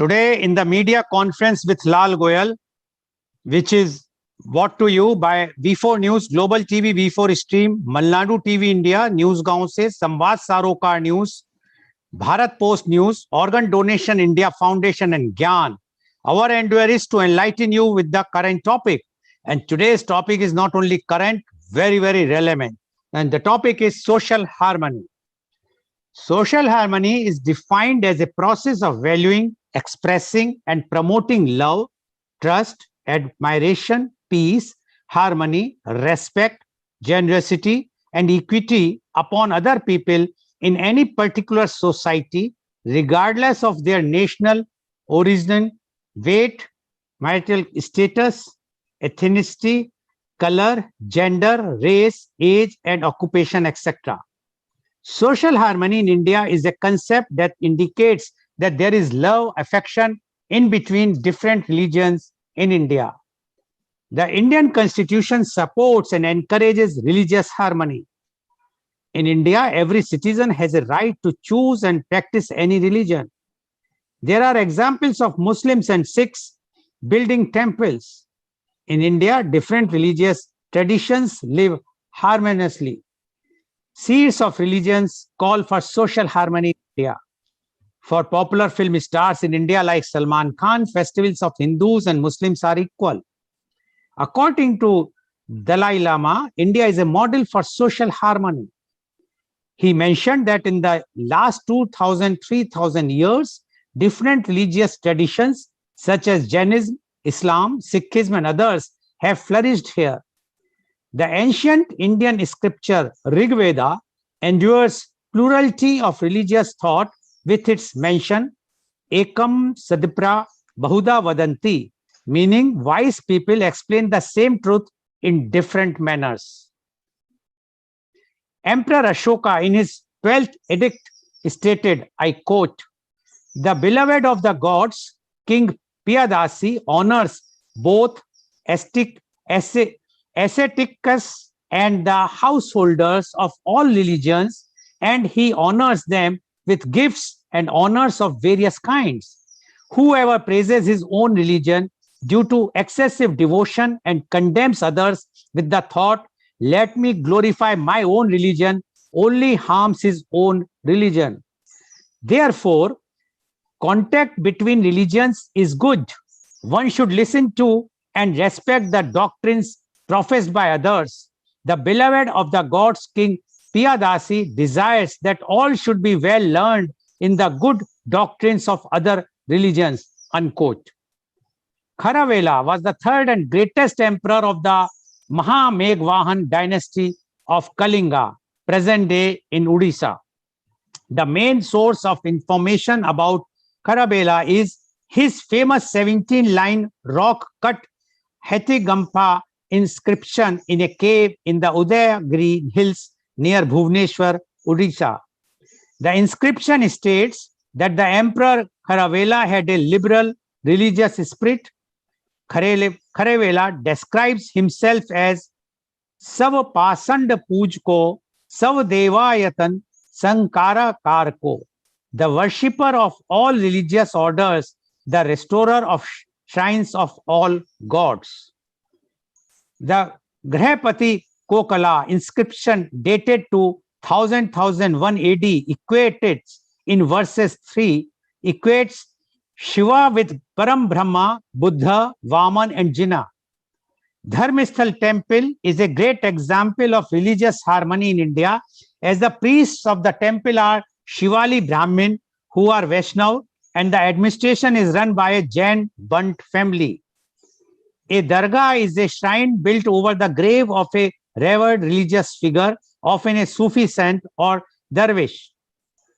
Today in the media conference with Lal Goel, which is brought to you by V4 News, Global TV V4 Stream, Malnadu TV India, News गांव से, संवाद सारोकार news, Bharat Post News, Organ Donation India Foundation and Gyan. Our endeavor is to enlighten you with the current topic. And today's topic is not only current, very, very relevant. And the topic is social harmony. Social harmony is defined as a process of valuing, expressing, and promoting love, trust, admiration, peace, harmony, respect, generosity, and equity upon other people in any particular society, regardless of their national origin, weight, marital status, ethnicity, color, gender, race, age, and occupation, etc. Social harmony in India is a concept that indicates that there is love, affection in between different religions in India. The Indian Constitution supports and encourages religious harmony. In India, every citizen has a right to choose and practice any religion. There are examples of Muslims and Sikhs building temples. In India, different religious traditions live harmoniously. Seeds of religions call for social harmony in India. For popular film stars in India like Salman Khan, festivals of Hindus and Muslims are equal. According to Dalai Lama, India is a model for social harmony. He mentioned that in the last 2,000, 3,000 years, different religious traditions such as Jainism, Islam, Sikhism, and others have flourished here. The ancient Indian scripture Rig Veda endures plurality of religious thought with its mention Ekam Sadipra Bahuda Vadanti, meaning wise people explain the same truth in different manners. Emperor Ashoka in his 12th edict stated, I quote, the beloved of the gods, King Piyadasi, honors both asceticus and the householders of all religions, and he honors them with gifts and honors of various kinds. Whoever praises his own religion due to excessive devotion and condemns others with the thought, let me glorify my own religion, only harms his own religion. Therefore, contact between religions is good. One should listen to and respect the doctrines professed by others. The beloved of the gods, King Piyadasi, desires that all should be well learned in the good doctrines of other religions, unquote. Kharavela was the third and greatest emperor of the Mahamegvahan dynasty of Kalinga, present day in Odisha. The main source of information about Kharavela is his famous 17-line rock-cut Hathigampa inscription in a cave in the Udayagiri hills near Bhubaneswar, Odisha. The inscription states that the emperor Kharavela had a liberal religious spirit. Kharavela describes himself as Sav Pasand Puj ko, Sav Devayatan Sankara Karko, the worshipper of all religious orders, the restorer of shrines of all gods. The Grahapati Kokala inscription dated to 1001 AD equated in verses 3 equates Shiva with Param Brahma, Buddha, Vaman, and Jina. Dharmisthal temple is a great example of religious harmony in India, as the priests of the temple are Shivali Brahmin, who are Vaishnav, and the administration is run by a Jain Bant family. A dargah is a shrine built over the grave of a revered religious figure, often a Sufi saint or dervish.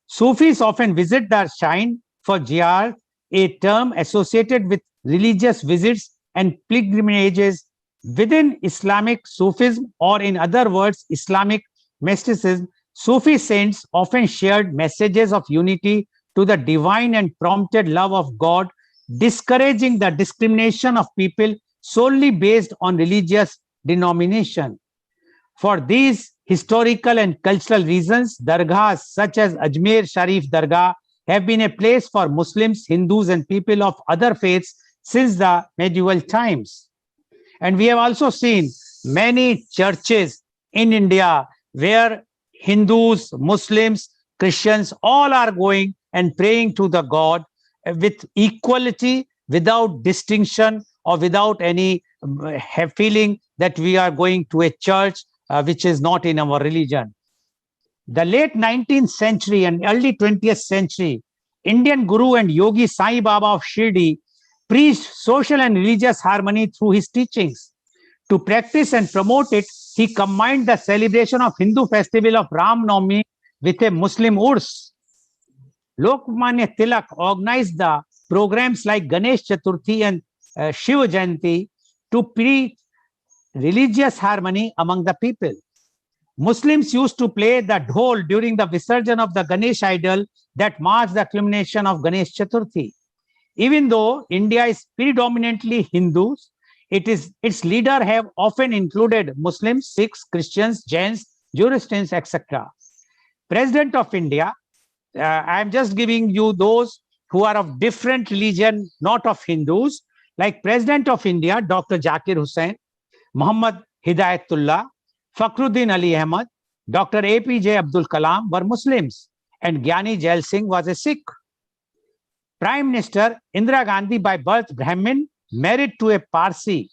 Sufis often visit the shrine for ziyarah, a term associated with religious visits and pilgrimages within Islamic Sufism, or in other words, Islamic mysticism. Sufi saints often shared messages of unity to the divine and prompted love of God, discouraging the discrimination of people solely based on religious denomination. For these historical and cultural reasons, dargahs such as Ajmer Sharif Dargah, have been a place for Muslims, Hindus, and people of other faiths since the medieval times. And we have also seen many churches in India where Hindus, Muslims, Christians, all are going and praying to the God with equality, without distinction, or without any feeling that we are going to a church which is not in our religion. The late 19th century and early 20th century, Indian Guru and Yogi Sai Baba of Shirdi preached social and religious harmony through his teachings. To practice and promote it, he combined the celebration of Hindu festival of Ram Navami with a Muslim Urs. Lokmanya Tilak organized the programs like Ganesh Chaturthi and Shiva Jayanti to preach religious harmony among the people. Muslims used to play the dhol during the Visarjan of the Ganesh idol that marks the culmination of Ganesh Chaturthi. Even though India is predominantly Hindus, its leaders have often included Muslims, Sikhs, Christians, Jains, Zoroastrians, etc. President of India, I am just giving you those who are of different religion, not of Hindus, like President of India, Dr. Zakir Hussain, Muhammad Hidayatullah, Fakhruddin Ali Ahmad, Dr. APJ Abdul Kalam were Muslims, and Gyani Jail Singh was a Sikh. Prime Minister Indira Gandhi, by birth Brahmin, married to a Parsi.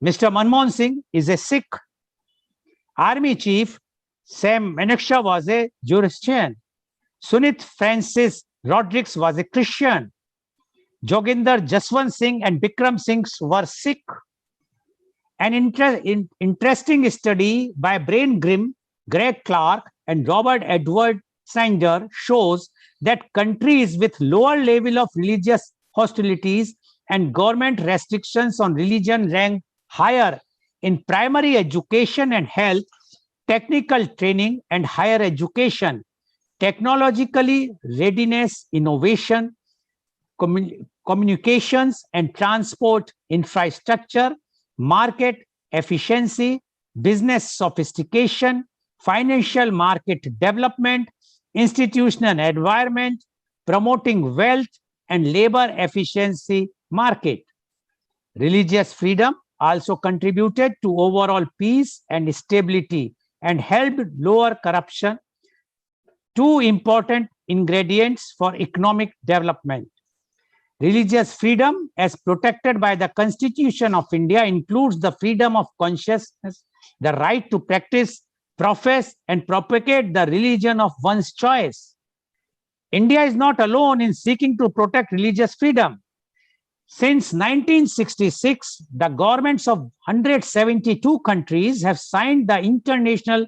Mr. Manmohan Singh is a Sikh. Army Chief Sam Manekshaw was a Zoroastrian. Sunit Francis Rodrigues was a Christian. Joginder Jaswant Singh and Bikram Singh were Sikh. An interesting study by Brain Grimm, Greg Clark, and Robert Edward Snyder shows that countries with lower level of religious hostilities and government restrictions on religion rank higher in primary education and health, technical training and higher education, technologically readiness, innovation, communications and transport infrastructure, market efficiency, business sophistication, financial market development, institutional environment, promoting wealth and labor efficiency market. Religious freedom also contributed to overall peace and stability and helped lower corruption, two important ingredients for economic development. Religious freedom, as protected by the Constitution of India, includes the freedom of consciousness, the right to practice, profess, and propagate the religion of one's choice. India is not alone in seeking to protect religious freedom. Since 1966, the governments of 172 countries have signed the International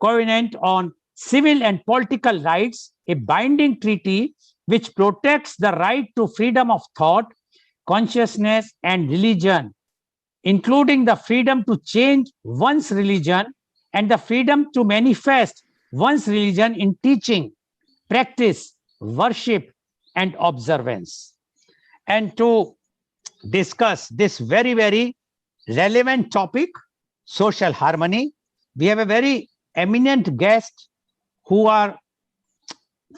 Covenant on Civil and Political Rights, a binding treaty which protects the right to freedom of thought, consciousness, and religion, including the freedom to change one's religion and the freedom to manifest one's religion in teaching, practice, worship, and observance. And to discuss this very, very relevant topic, social harmony, we have a very eminent guest who are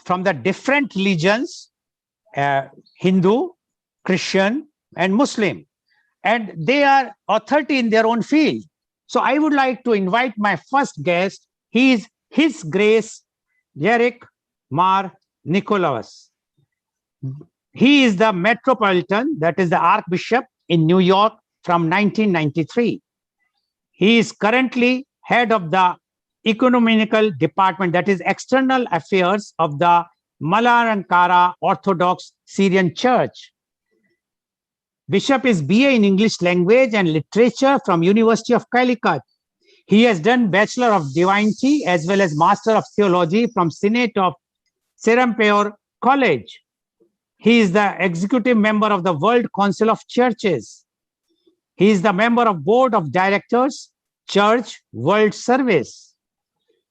from the different religions, Hindu, Christian, and Muslim. And they are authority in their own field. So I would like to invite my first guest. He is His Grace Eric Mar Nicholas. He is the Metropolitan, that is the Archbishop in New York from 1993. He is currently head of the Ecumenical Department, that is External Affairs of the Malarankara Orthodox Syrian Church. Bishop is BA in English Language and Literature from University of Calicut. He has done Bachelor of Divinity as well as Master of Theology from Senate of Serampore College. He is the executive member of the World Council of Churches. He is the member of Board of Directors, Church World Service.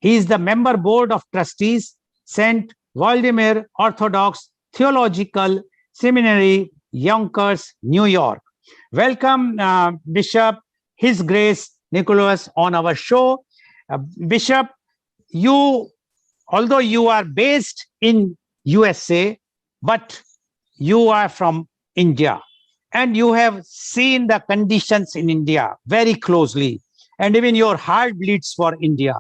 He is the member Board of Trustees, St. Vladimir Orthodox Theological Seminary, Yonkers, New York. Welcome, Bishop His Grace Nicholas on our show. Bishop, although you are based in USA, but you are from India and you have seen the conditions in India very closely, and even your heart bleeds for India.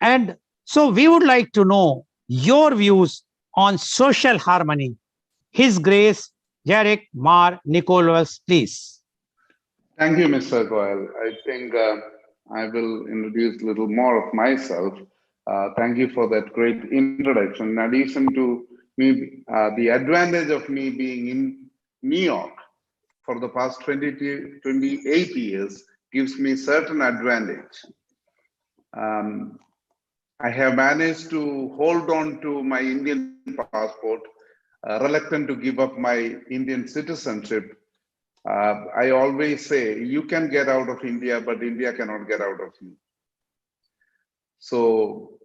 And so we would like to know your views on social harmony. His Grace Jarek Mar Nicholas, please. Thank you, Mr. Goel. I think I will introduce a little more of myself. Thank you for that great introduction. In addition to me, the advantage of me being in New York for the past 28 years gives me certain advantage. I have managed to hold on to my Indian passport, reluctant to give up my Indian citizenship. I always say, you can get out of India, but India cannot get out of you. So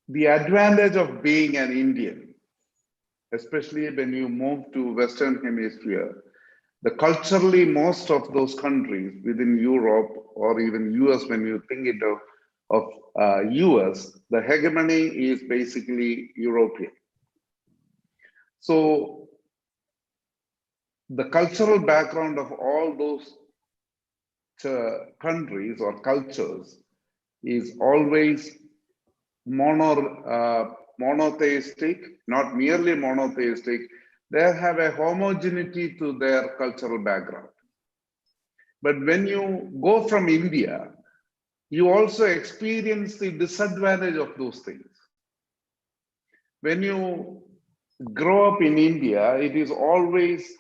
the advantage of being an Indian, especially when you move to Western Hemisphere, the culturally most of those countries within Europe or even US, when you think it of US, the hegemony is basically European. So the cultural background of all those countries or cultures is always monotheistic, not merely monotheistic. They have a homogeneity to their cultural background. But when you go from India, you also experience the disadvantage of those things. When you grow up in India, it is always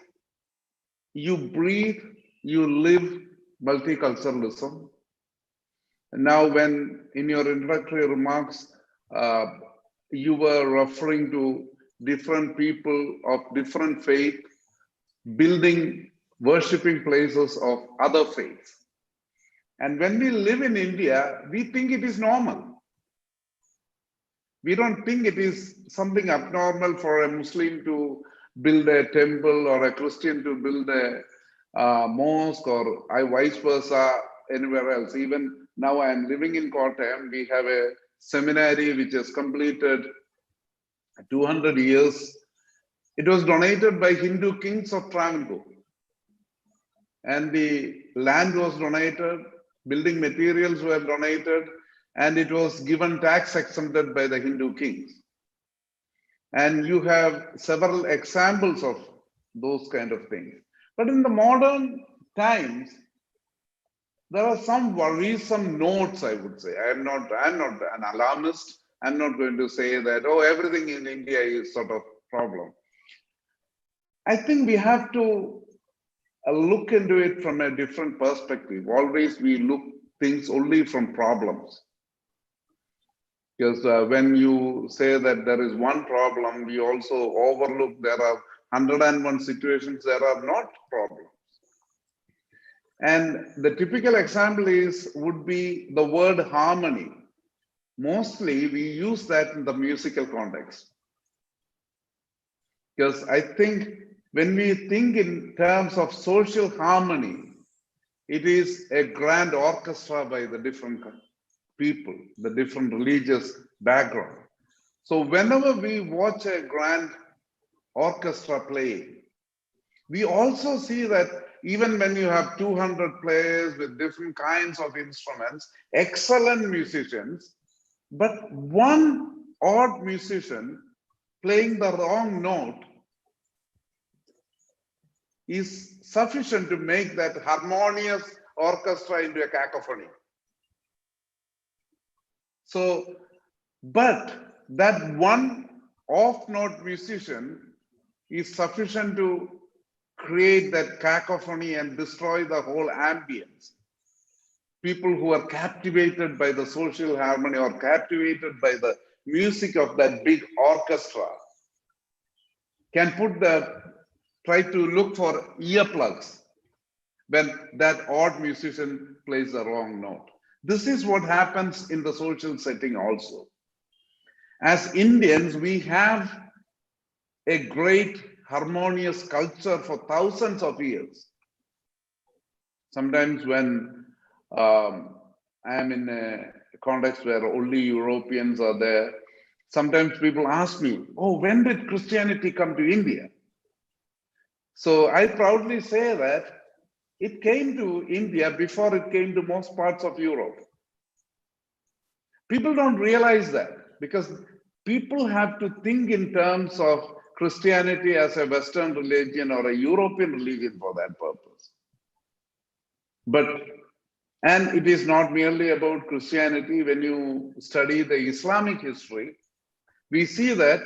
you breathe, you live multiculturalism. Now, when in your introductory remarks, you were referring to different people of different faith, building worshipping places of other faiths. And when we live in India, we think it is normal. We don't think it is something abnormal for a Muslim to build a temple or a Christian to build a mosque or vice versa anywhere else. Even now I am living in Kottayam, we have a seminary which has completed 200 years. It was donated by Hindu kings of Travancore. And the land was donated, building materials were donated, and it was given tax exempted by the Hindu kings. And you have several examples of those kind of things. But in the modern times, there are some worrisome notes, I would say. I'm not an alarmist. I'm not going to say that, oh, everything in India is sort of problem. I think we have to look into it from a different perspective. Always we look things only from problems. Because when you say that there is one problem, we also overlook there are 101 situations there are not problems. And the typical example would be the word harmony. Mostly we use that in the musical context. Because I think when we think in terms of social harmony, it is a grand orchestra by the different people, the different religious background. So whenever we watch a grand orchestra play, we also see that even when you have 200 players with different kinds of instruments, excellent musicians, but one odd musician playing the wrong note is sufficient to make that harmonious orchestra into a cacophony. So, but that one off-note musician is sufficient to create that cacophony and destroy the whole ambience. People who are captivated by the social harmony or captivated by the music of that big orchestra can try to look for earplugs when that odd musician plays the wrong note. This is what happens in the social setting also. As Indians, we have a great harmonious culture for thousands of years. Sometimes when I am in a context where only Europeans are there, Sometimes people ask me, oh, when did Christianity come to India? So I proudly say that it came to India before it came to most parts of Europe. People don't realize that because people have to think in terms of Christianity as a Western religion or a European religion for that purpose. And it is not merely about Christianity. When you study the Islamic history, we see that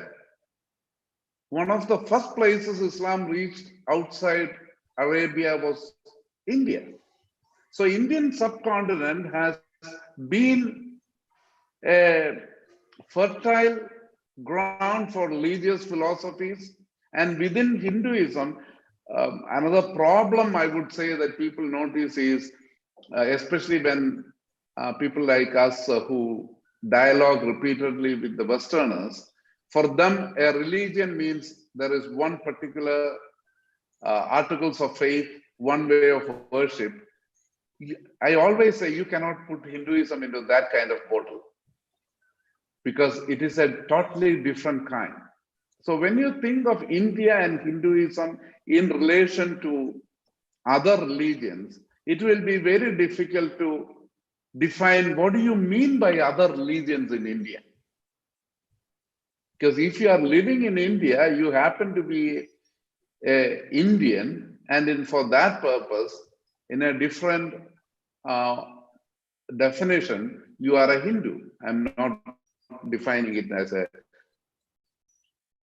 one of the first places Islam reached outside Arabia was India. So Indian subcontinent has been a fertile ground for religious philosophies. And within Hinduism, another problem I would say that people notice is, especially when people like us who dialogue repeatedly with the Westerners, for them, a religion means there is one particular articles of faith, one way of worship. I always say you cannot put Hinduism into that kind of bottle because it is a totally different kind. So when you think of India and Hinduism in relation to other religions, it will be very difficult to define what do you mean by other religions in India. Because if you are living in India, you happen to be an Indian, and for that purpose, in a different definition, you are a Hindu. I'm not defining it as a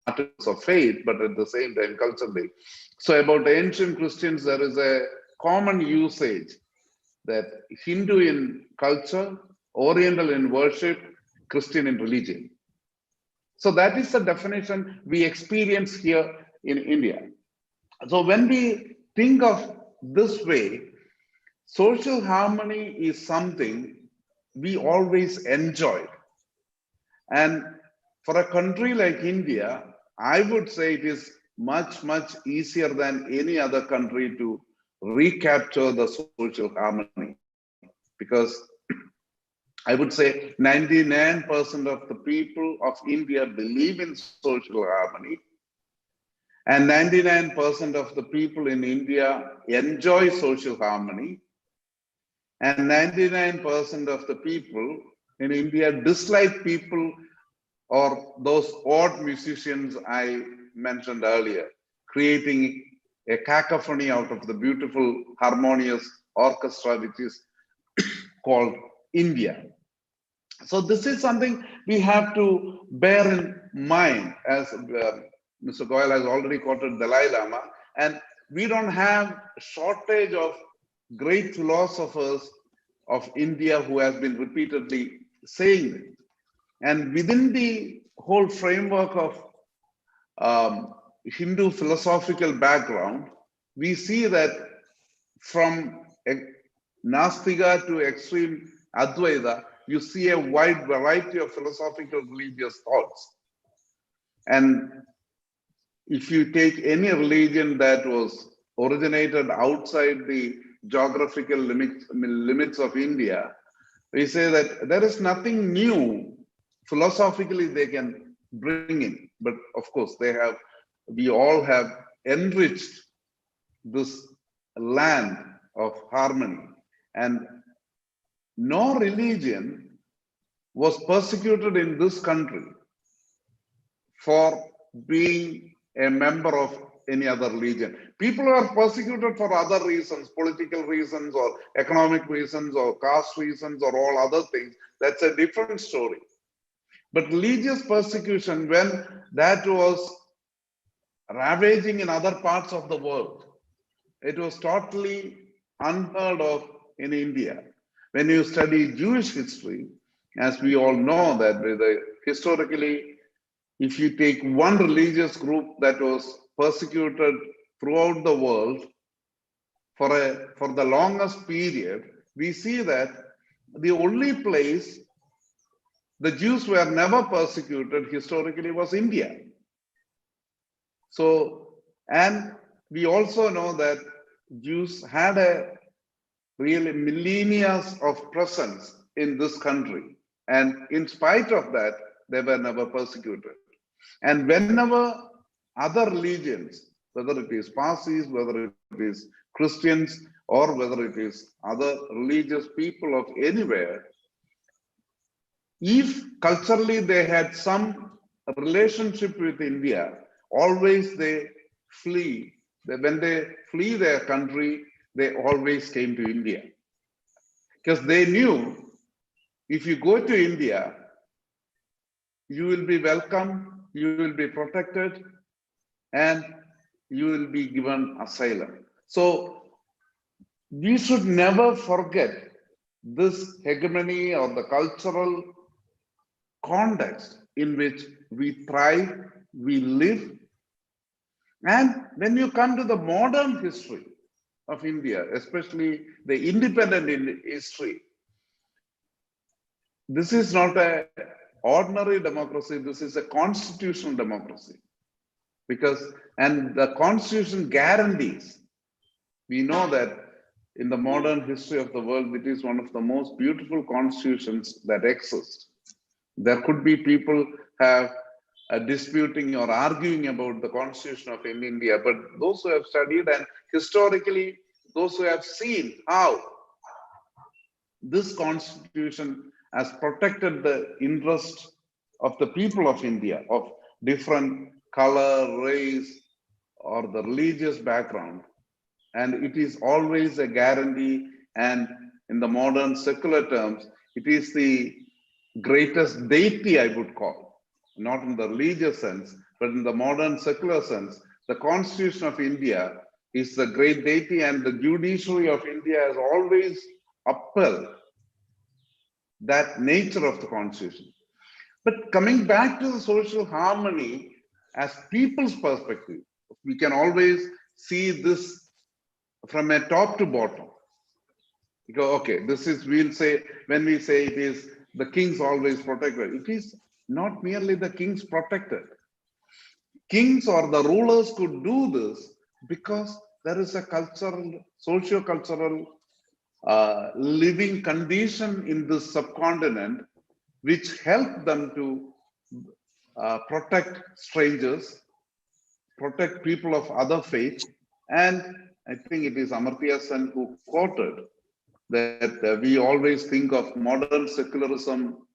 articles of faith, but at the same time culturally. So about ancient Christians, there is a common usage that Hindu in culture, Oriental in worship, Christian in religion. So that is the definition we experience here in India. So when we think of this way, social harmony is something we always enjoy. And for a country like India, I would say it is much, much easier than any other country to recapture the social harmony. Because I would say 99% of the people of India believe in social harmony. And 99% of the people in India enjoy social harmony. And 99% of the people in India dislike people or those odd musicians I mentioned earlier, creating a cacophony out of the beautiful harmonious orchestra which is called India. So this is something we have to bear in mind, as Mr. Goel has already quoted Dalai Lama, and we don't have shortage of great philosophers of India who have been repeatedly saying it. And within the whole framework of Hindu philosophical background, we see that from Nastika to extreme Advaita, you see a wide variety of philosophical religious thoughts. And if you take any religion that was originated outside the geographical limits of India, we say that there is nothing new philosophically they can bring in. But of course, we all have enriched this land of harmony. And no religion was persecuted in this country for being a member of any other religion. People are persecuted for other reasons, political reasons or economic reasons or caste reasons or all other things. That's a different story. But religious persecution, when that was ravaging in other parts of the world, it was totally unheard of in India. When you study Jewish history, as we all know that historically, if you take one religious group that was persecuted throughout the world for the longest period, we see that the only place the Jews were never persecuted historically was India. So, and we also know that Jews had a really millennia of presence in this country. And in spite of that, they were never persecuted. And whenever other religions, whether it is Parsis, whether it is Christians, or whether it is other religious people of anywhere, if culturally they had some relationship with India, always they flee. When they flee their country, they always came to India. Because they knew if you go to India, you will be welcome, you will be protected, and you will be given asylum. So we should never forget this hegemony or the cultural context in which we thrive, we live. And when you come to the modern history of India, especially the independent history, this is not an ordinary democracy, this is a constitutional democracy. And the constitution guarantees, we know that in the modern history of the world, it is one of the most beautiful constitutions that exist. There could be people have disputing or arguing about the constitution of India, but those who have studied and historically, those who have seen how this constitution has protected the interest of the people of India, of different color, race, or the religious background. And it is always a guarantee, and in the modern secular terms, it is the greatest deity, I would call, not in the religious sense, but in the modern secular sense. The Constitution of India is the great deity, and the judiciary of India has always upheld that nature of the Constitution. But coming back to the social harmony as people's perspective, we can always see this from a top to bottom. You go, okay, this is, we'll say, when we say it is the kings always protected, it is not merely the kings protected. Kings or the rulers could do this because there is a cultural, socio-cultural living condition in this subcontinent which helped them to protect strangers, protect people of other faith. And I think it is Amartya Sen who quoted that we always think of modern secularism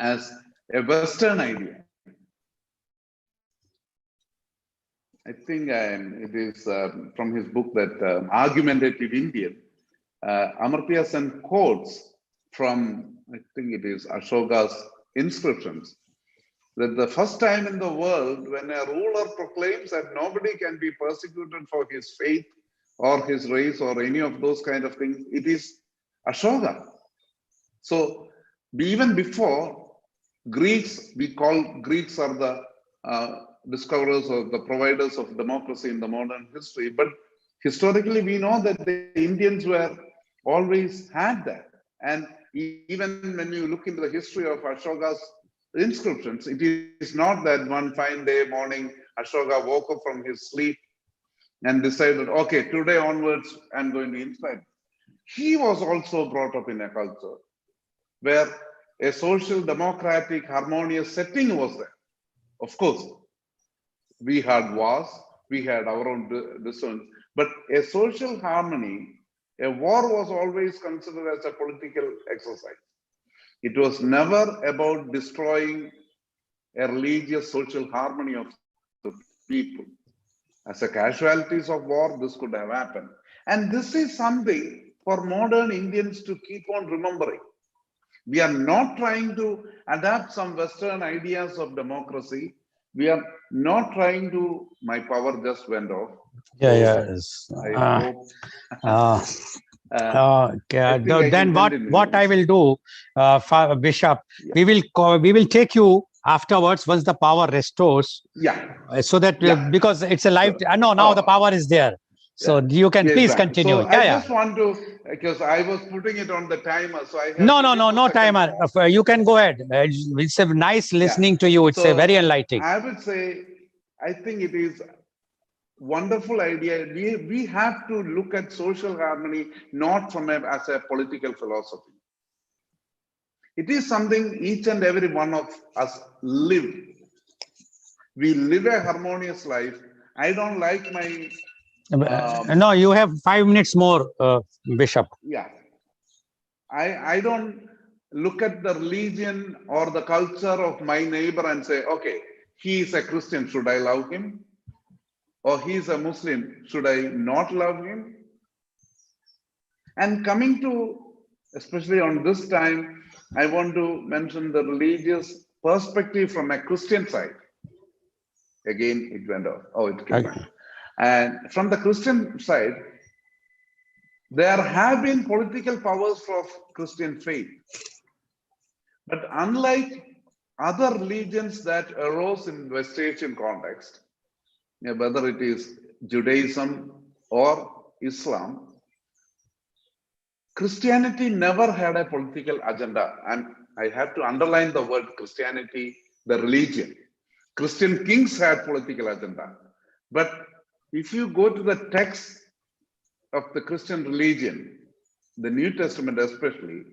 as a Western idea. I think it is from his book that Argumentative Indian. Amartya Sen quotes from, I think it is Ashoka's inscriptions, that the first time in the world when a ruler proclaims that nobody can be persecuted for his faith or his race or any of those kind of things, it is Ashoka. So even before Greeks, we call Greeks are the discoverers or the providers of democracy in the modern history, but historically we know that the Indians were always had that. And even when you look into the history of Ashoka's inscriptions, it is not that one fine day morning Ashoka woke up from his sleep and decided, okay, today onwards I'm going to inscribe. He was also brought up in a culture where a social, democratic, harmonious setting was there. Of course, we had wars, we had our own discerns, but a social harmony, a war was always considered as a political exercise. It was never about destroying a religious social harmony of the people. As a casualties of war, this could have happened. And this is something for modern Indians to keep on remembering. We are not trying to adapt some Western ideas of democracy. We are not trying to, my power just went off. Yes. I hope. Then what I will do, Bishop, we will take you afterwards once the power restores. Yeah. So that because it's a live. No, now the power is there. So you can please continue. So I just want to, because I was putting it on the timer. So I have no timer. You can go ahead. It's a nice listening to you. It's a very enlightening. I would say, I think it is wonderful idea. We have to look at social harmony not from as a political philosophy. It is something each and every one of us live. We live a harmonious life. I don't like my No, you have 5 minutes more, Bishop. yeah. I don't look at the religion or the culture of my neighbor and say, okay, he is a Christian, should I love him? Or he is a Muslim, should I not love him? And coming to, especially on this time, I want to mention the religious perspective from a Christian side. Again, it went off. Oh, it came back. And from the Christian side, there have been political powers of Christian faith. But unlike other religions that arose in West Asian context, whether it is Judaism or Islam, Christianity never had a political agenda. And I have to underline the word Christianity, the religion. Christian kings had political agenda. But if you go to the text of the Christian religion, the New Testament especially,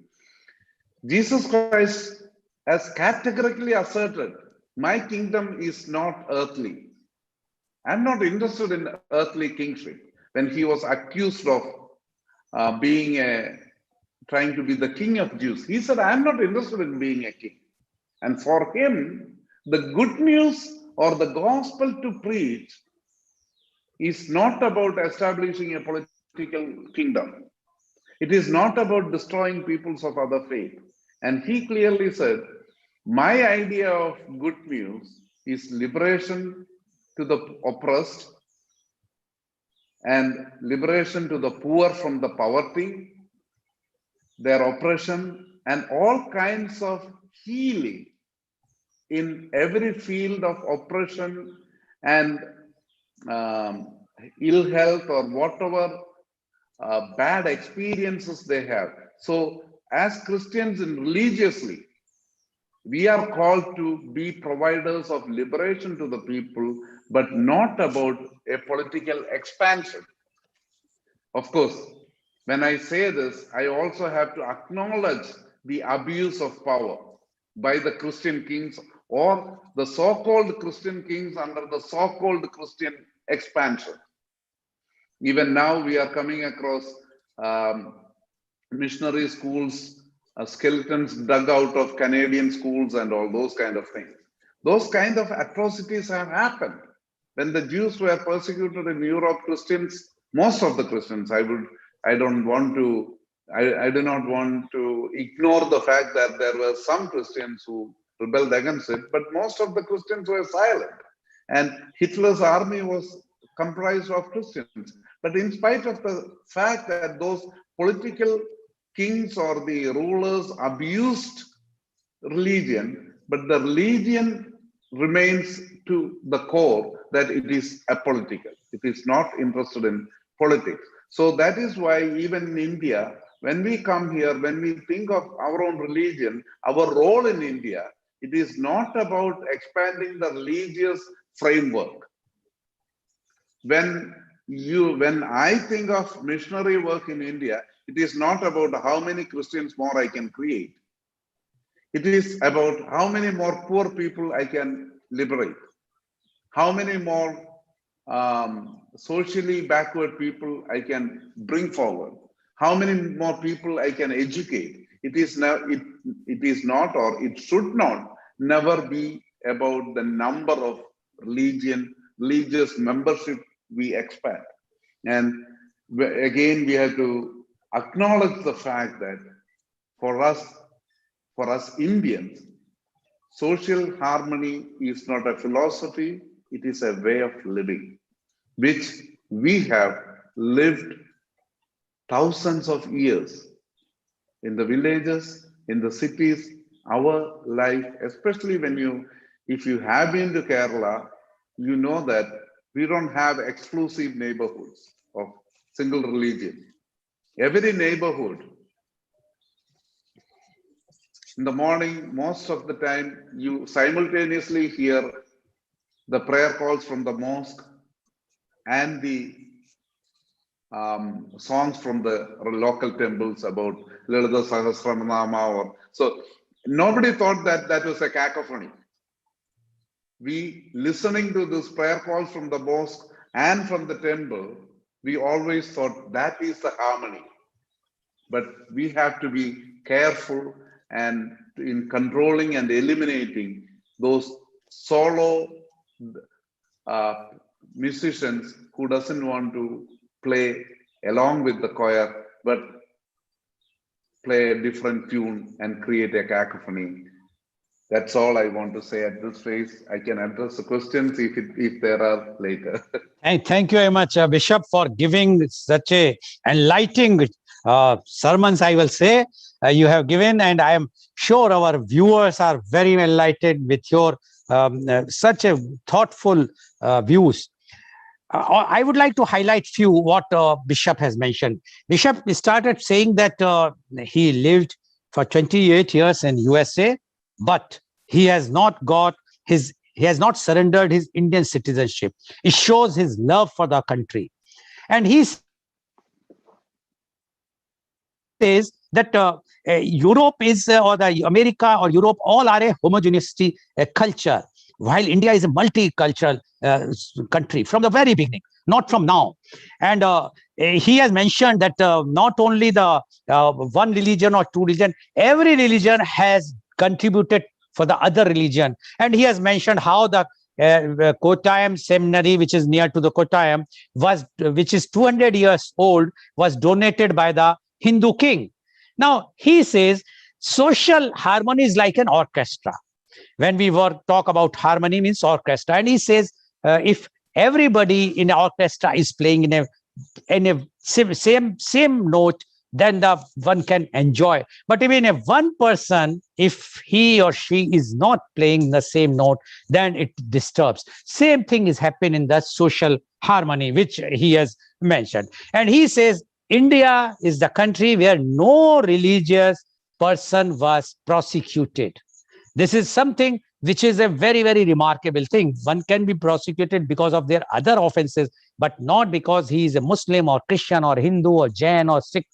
Jesus Christ has categorically asserted, my kingdom is not earthly. I'm not interested in earthly kingship. When he was accused of trying to be the king of Jews, he said, I'm not interested in being a king. And for him, the good news or the gospel to preach is not about establishing a political kingdom. It is not about destroying peoples of other faith. And he clearly said, my idea of good news is liberation to the oppressed and liberation to the poor from the poverty, their oppression, and all kinds of healing in every field of oppression and ill health or whatever bad experiences they have. So as Christians and religiously, we are called to be providers of liberation to the people, but not about a political expansion. Of course, when I say this, I also have to acknowledge the abuse of power by the Christian kings or the so-called Christian kings under the so-called Christian expansion. Even now we are coming across missionary schools, skeletons dug out of Canadian schools and all those kind of things. Those kind of atrocities have happened. When the Jews were persecuted in Europe, Christians, most of the Christians, I do not want to ignore the fact that there were some Christians who rebelled against it, but most of the Christians were silent. And Hitler's army was comprised of Christians. But in spite of the fact that those political kings or the rulers abused religion, but the religion remains to the core that it is apolitical. It is not interested in politics. So that is why even in India, when we come here, when we think of our own religion, our role in India, it is not about expanding the religious framework. When I think of missionary work in India, it is not about how many Christians more I can create. It is about how many more poor people I can liberate, how many more socially backward people I can bring forward, how many more people I can educate. It is not, or it should not, never be about the number of religious membership we expand. And again, we have to acknowledge the fact that for us Indians, social harmony is not a philosophy, it is a way of living, which we have lived thousands of years in the villages, in the cities. Our life, especially if you have been to Kerala, you know that we don't have exclusive neighborhoods of single religion. Every neighborhood, in the morning, most of the time, you simultaneously hear the prayer calls from the mosque and the songs from the local temples about Lalita Sahasranama. So Nobody thought that that was a cacophony. We listening to this prayer calls from the mosque and from the temple, we always thought that is the harmony. But we have to be careful and in controlling and eliminating those solo musicians who doesn't want to play along with the choir, but play a different tune and create a cacophony. That's all I want to say at this phase. I can address the questions if there are later. And thank you very much, Bishop, for giving such a enlightening sermons, I will say, you have given. And I am sure our viewers are very enlightened with your such a thoughtful views. I would like to highlight few what Bishop has mentioned. Bishop started saying that he lived for 28 years in USA, but he has not surrendered his Indian citizenship. It shows his love for the country. And he says that Europe is, or the America or Europe, all are a homogeneity culture, while India is a multicultural country from the very beginning, not from now. And he has mentioned that not only the one religion or two religion, every religion has contributed for the other religion. And he has mentioned how the Kottayam seminary, which is near to the Kottayam, which is 200 years old, was donated by the Hindu king. Now, he says social harmony is like an orchestra. When we talk about harmony means orchestra, and he says if everybody in the orchestra is playing in a same note, then the one can enjoy. But even if one person, if he or she is not playing the same note, then it disturbs. Same thing is happening in the social harmony, which he has mentioned. And he says India is the country where no religious person was prosecuted. This is something which is a very, very remarkable thing. One can be prosecuted because of their other offenses, but not because he is a Muslim or Christian or Hindu or Jain or Sikh,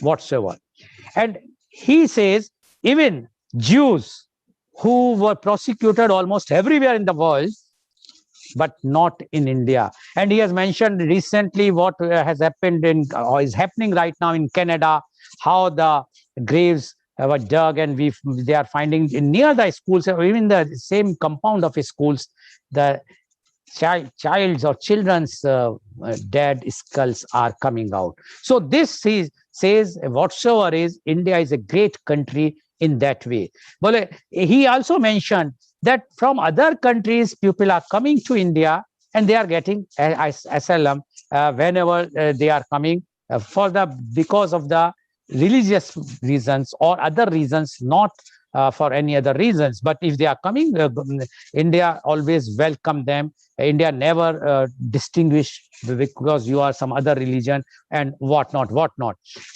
whatsoever. And he says even Jews who were prosecuted almost everywhere in the world, but not in India. And he has mentioned recently what has happened in, or is happening right now in Canada, how the graves were dug, and they are finding near the schools, or even the same compound of schools, the child's or children's dead skulls are coming out. So this says whatsoever is, India is a great country in that way. But he also mentioned that from other countries, people are coming to India and they are getting asylum whenever they are coming because of the religious reasons or other reasons, not for any other reasons. But if they are coming, India always welcome them. India never distinguish because you are some other religion and whatnot.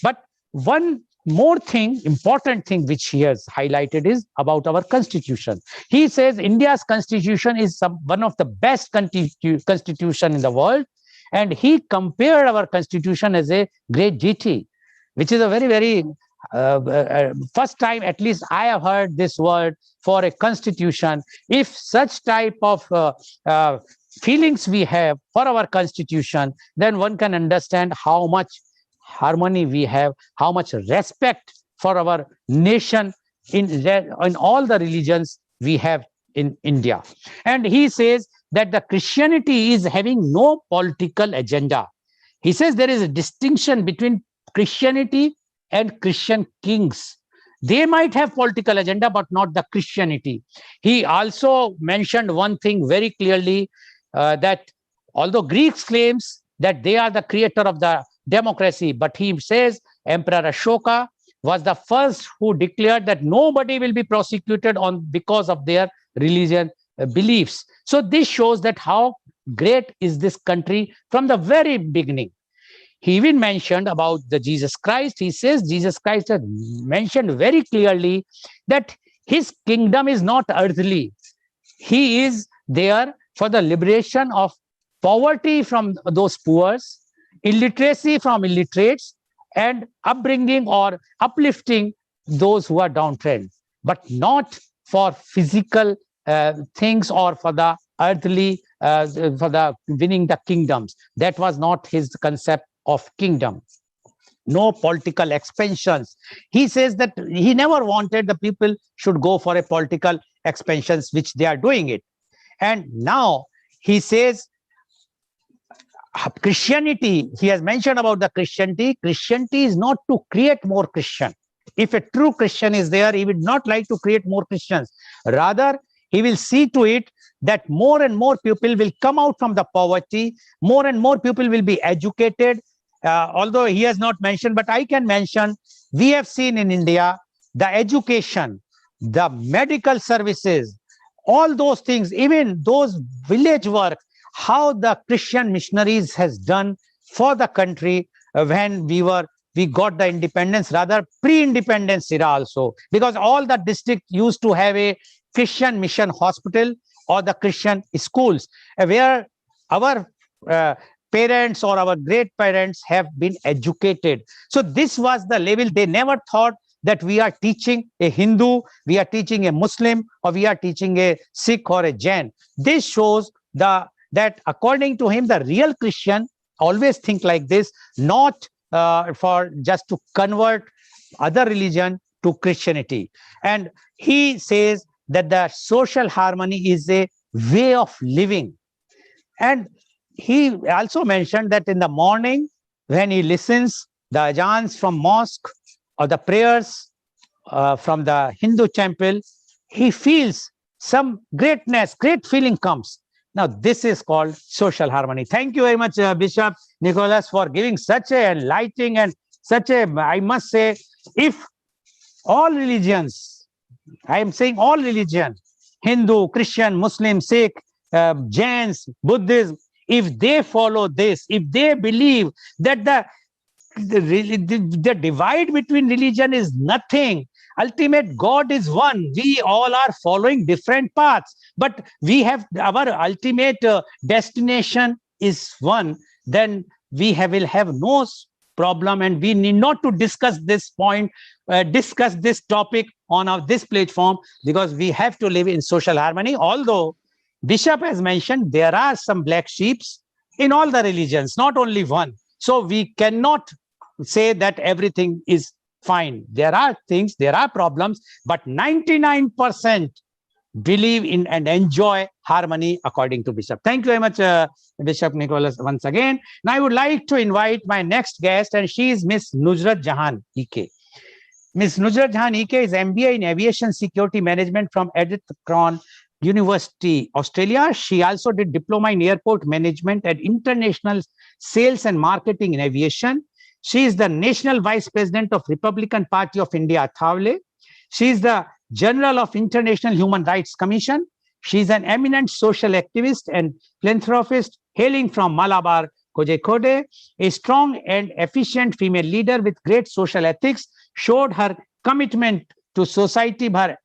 But one more thing, important thing, which he has highlighted is about our constitution. He says India's constitution is one of the best constitution in the world. And he compared our constitution as a great deity, which is a very, very first time, at least I have heard this word for a constitution. If such type of feelings we have for our constitution, then one can understand how much harmony we have, how much respect for our nation in all the religions we have in India. And he says that the Christianity is having no political agenda. He says there is a distinction between Christianity and Christian kings. They might have political agenda, but not the Christianity. He also mentioned one thing very clearly, that although Greeks claims that they are the creator of the democracy, but he says Emperor Ashoka was the first who declared that nobody will be prosecuted because of their religion beliefs. So this shows that how great is this country from the very beginning. He even mentioned about the Jesus Christ. He says Jesus Christ has mentioned very clearly that his kingdom is not earthly. He is there for the liberation of poverty from those poor, illiteracy from illiterates, and upbringing or uplifting those who are downtrodden. but not for physical things or for the earthly, for the winning the kingdoms. That was not his concept of kingdom. No political expansions. He says that he never wanted the people should go for a political expansions, which they are doing it. And now he says Christianity, he has mentioned about the Christianity. Christianity is not to create more Christian. If a true Christian is there, he would not like to create more Christians. Rather, he will see to it that more and more people will come out from the poverty, more and more people will be educated. Although he has not mentioned, but I can mention, we have seen in India, the education, the medical services, all those things, even those village work, how the Christian missionaries has done for the country when we got the independence, rather pre-independence era also, because all the district used to have a Christian mission hospital or the Christian schools where our parents or our great parents have been educated. So this was the level. They never thought that we are teaching a Hindu, we are teaching a Muslim, or we are teaching a Sikh or a Jain. This shows that according to him, the real Christian always think like this, not for just to convert other religion to Christianity. And he says that the social harmony is a way of living. And he also mentioned that in the morning, when he listens the ajans from mosque or the prayers from the Hindu temple, he feels some greatness, great feeling comes. Now, this is called social harmony. Thank you very much, Bishop Nicholas, for giving such a enlightening and such a, I must say, if all religions, I am saying all religion, Hindu, Christian, Muslim, Sikh, Jains, Buddhism, if they follow this, if they believe that the divide between religion is nothing, ultimate God is one, we all are following different paths, but we have our ultimate destination is one, then we will have no problem, and we need not to discuss this point, discuss this topic on this platform, because we have to live in social harmony. Although Bishop has mentioned there are some black sheeps in all the religions, not only one. So we cannot say that everything is fine. There are things, there are problems, but 99% believe in and enjoy harmony according to Bishop. Thank you very much, Bishop Nicholas, once again. Now I would like to invite my next guest, and she is Miss Nusrat Jahan EK. Ms. Nusrat Jahan EK is MBA in Aviation Security Management from Edith Cron University, Australia. She also did Diploma in Airport Management and International Sales and Marketing in Aviation. She is the National Vice President of Republican Party of India, Thawle. She is the General of International Human Rights Commission. She is an eminent social activist and philanthropist hailing from Malabar, Kozhikode. A strong and efficient female leader with great social ethics, showed her commitment to society by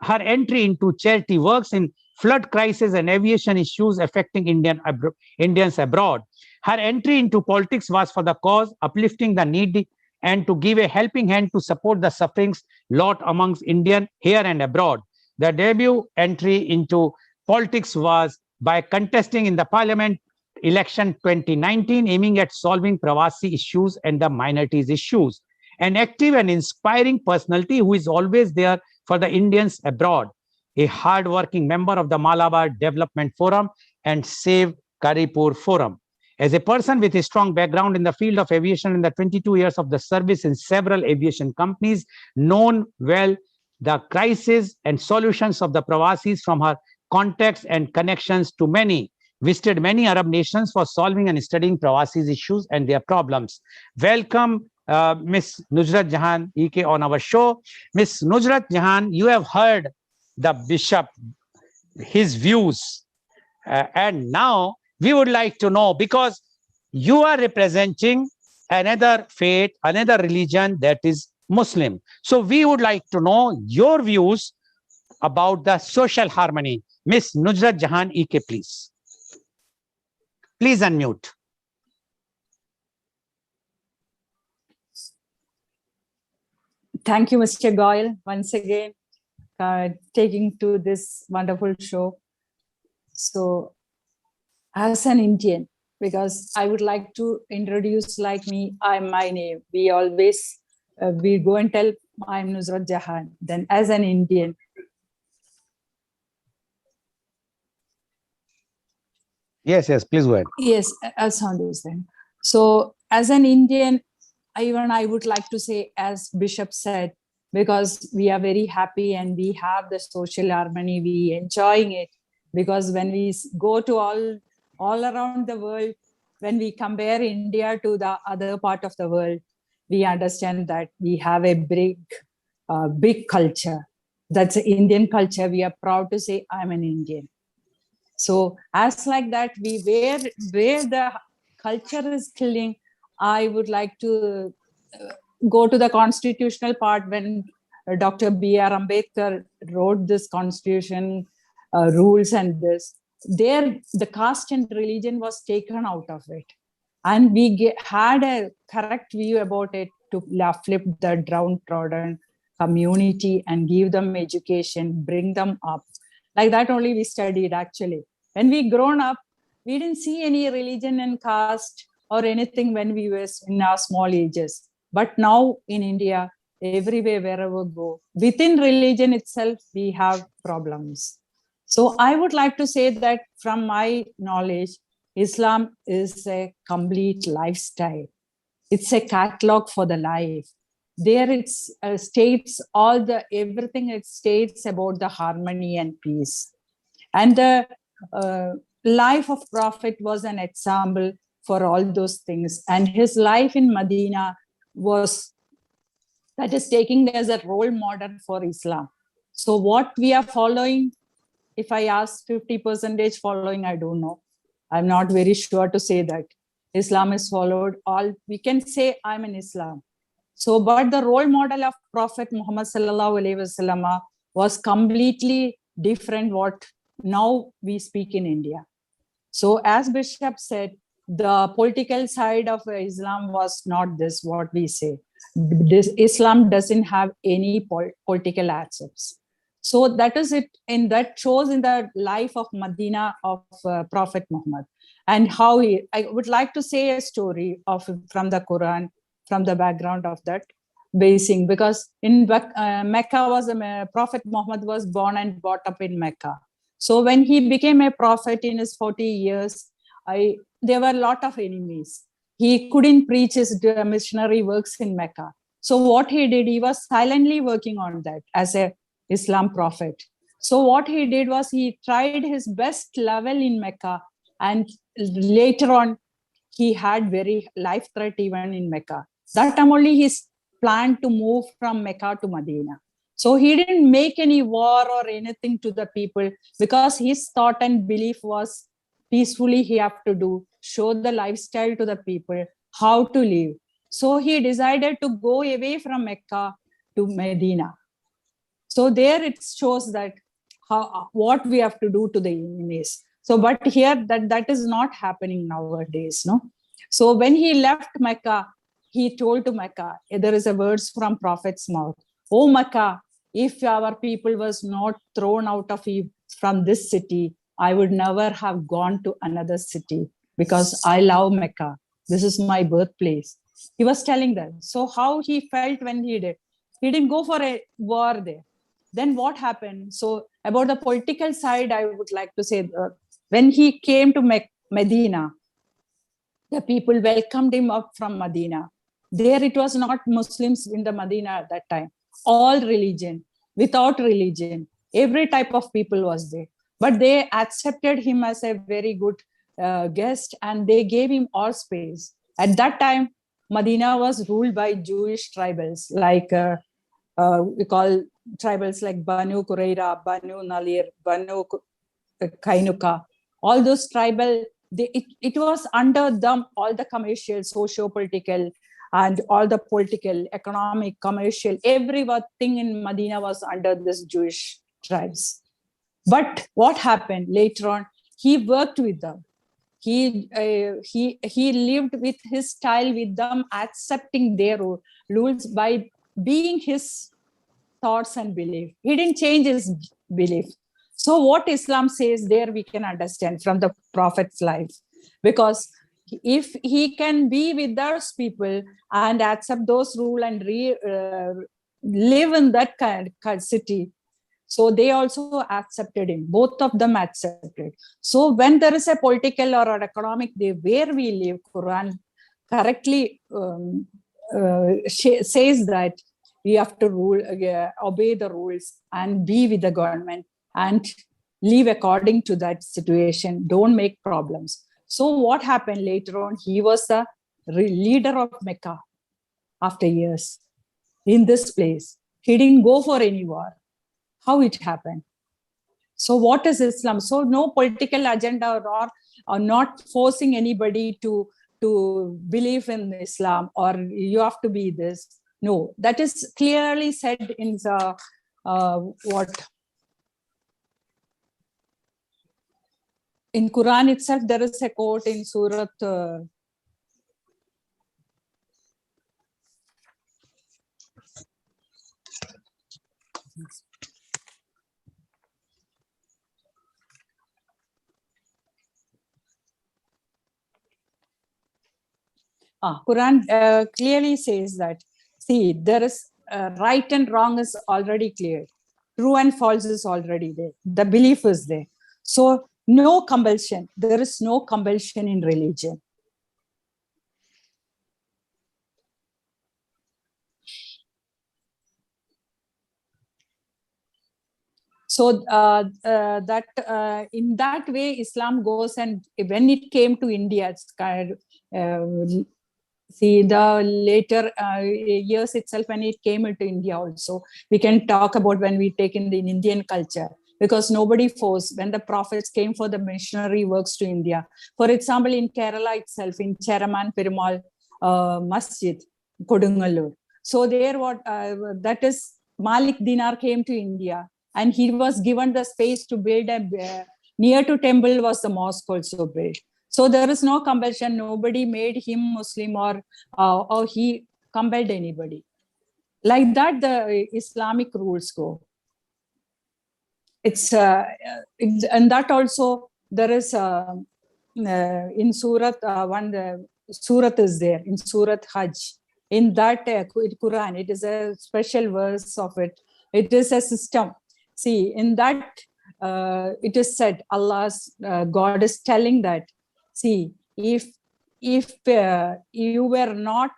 her entry into charity works in flood crisis and aviation issues affecting Indians abroad. Her entry into politics was for the cause, uplifting the needy, and to give a helping hand to support the sufferings lot amongst Indians here and abroad. The debut entry into politics was by contesting in the Parliament election 2019, aiming at solving Pravasi issues and the minorities issues. An active and inspiring personality who is always there for the Indians abroad. A hard-working member of the Malabar Development Forum and Save Karipur Forum. As a person with a strong background in the field of aviation in the 22 years of the service in several aviation companies, known well the crises and solutions of the Pravasis from her contacts and connections to many, visited many Arab nations for solving and studying Pravasis issues and their problems. Welcome, Ms. Nusrat Jahan EK on our show. Ms. Nusrat Jahan, you have heard the bishop, his views, and now we would like to know, because you are representing another faith, another religion, that is Muslim. So we would like to know your views about the social harmony. Ms. Nusrat Jahan EK, please. Please unmute. Thank you, Mr. Goel, once again. taking to this wonderful show. So as an Indian, because I would like to introduce like me, my name. We always, we go and tell I'm Nusrat Jahan. Then as an Indian, Yes, please go ahead. yes, I'll sound is then. So as an Indian, I would like to say, as Bishop said, because we are very happy and we have the social harmony, we enjoying it. Because when we go to all around the world, when we compare India to the other part of the world, we understand that we have a big culture. That's Indian culture. We are proud to say, I'm an Indian. So as like that, where the culture is killing, I would like to go to the constitutional part when Dr. B.R. Ambedkar wrote this constitution rules and this. There, the caste and religion was taken out of it, and we had a correct view about it to flip the downtrodden community and give them education, bring them up. Like that only we studied actually. When we grown up, we didn't see any religion and caste or anything when we were in our small ages. But now in India, everywhere, wherever we go, within religion itself, we have problems. So I would like to say that from my knowledge, Islam is a complete lifestyle. It's a catalog for the life. There it states everything it states about the harmony and peace. And the life of Prophet was an example for all those things. And his life in Medina was, that is taking as a role model for Islam. So what we are following, if I ask 50% following, I don't know. I'm not very sure to say that. Islam is followed. All we can say I'm in Islam. So, but the role model of Prophet Muhammad sallallahu alaihi wasallam was completely different what now we speak in India. So as Bishop said, the political side of Islam was not this, what we say. Islam doesn't have any political aspects. So that is it, and that shows in the life of Medina of Prophet Muhammad, and how I would like to say a story from the Quran, from the background of that basing, because in Mecca Prophet Muhammad was born and brought up in Mecca. So when he became a prophet in his 40 years, there were a lot of enemies. He couldn't preach his missionary works in Mecca. So what he did, he was silently working on that as a Islam prophet. So what he did was he tried his best level in Mecca, and later on, he had very life threat even in Mecca. That time only he planned to move from Mecca to Medina. So he didn't make any war or anything to the people, because his thought and belief was peacefully he have to do, show the lifestyle to the people, how to live. So he decided to go away from Mecca to Medina. So there it shows that what we have to do to the enemies. So, but here that is not happening nowadays, no. So when he left Mecca, he told to Mecca, there is a words from Prophet's mouth, "Oh Mecca, if our people was not thrown out of from this city, I would never have gone to another city, because I love Mecca. This is my birthplace." He was telling them. So how he felt when he did? He didn't go for a war there. Then what happened? So about the political side, I would like to say when he came to Medina, the people welcomed him up from Medina. There it was not Muslims in the Medina at that time. All religion, without religion, every type of people was there. But they accepted him as a very good guest, and they gave him all space. At that time, Medina was ruled by Jewish tribals, like we call tribals like Banu Qurayza, Banu Nalir, Banu Kainuka. All those tribal, it was under them, all the commercial, socio-political, and all the political, economic, commercial, everything in Medina was under this Jewish tribes. But what happened later on? He worked with them. He lived with his style with them, accepting their rules by being his thoughts and belief. He didn't change his belief. So what Islam says there, we can understand from the Prophet's life, because if he can be with those people and accept those rules and live in that kind of city, so they also accepted him. Both of them accepted. So when there is a political or an economic day where we live, Quran correctly says that we have to obey the rules and be with the government and live according to that situation. Don't make problems. So what happened later on? He was the leader of Mecca after years in this place. He didn't go for any war. How it happened? So what is Islam? So no political agenda or not forcing anybody to believe in Islam or you have to be this. No, that is clearly said in the what in Quran itself. There is a quote in Surah Quran clearly says that, see, there is right and wrong is already clear. True and false is already there. The belief is there. So no compulsion. There is no compulsion in religion. So that in that way, Islam goes, and when it came to India, it's kind of, see the later years itself when it came into India also, we can talk about when we take in the Indian culture, because nobody forced when the prophets came for the missionary works to India. For example, in Kerala itself, in Cheraman Perumal Masjid, Kodungalur. So there that is Malik Dinar came to India and he was given the space to build near to temple was the mosque also built. So there is no compulsion. Nobody made him Muslim or he compelled anybody. Like that, the Islamic rules go. It's and that also there is in Surat Surat is there in Surat Hajj. In that Quran, it is a special verse of it. It is a system. See, in that it is said, Allah's God is telling that, see, if you were not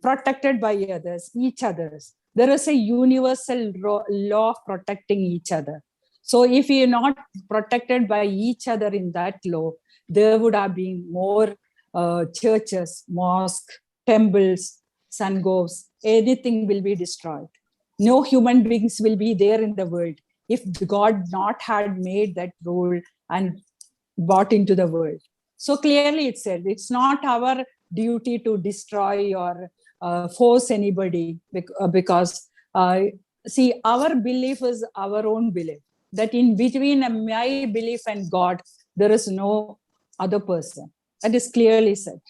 protected by each others, there is a universal law of protecting each other. So if you're not protected by each other in that law, there would have been more churches, mosques, temples, synagogues, anything will be destroyed. No human beings will be there in the world if God not had made that rule and brought into the world. So clearly it said, it's not our duty to destroy or force anybody, because see, our belief is our own belief, that in between my belief and God, there is no other person. That is clearly said.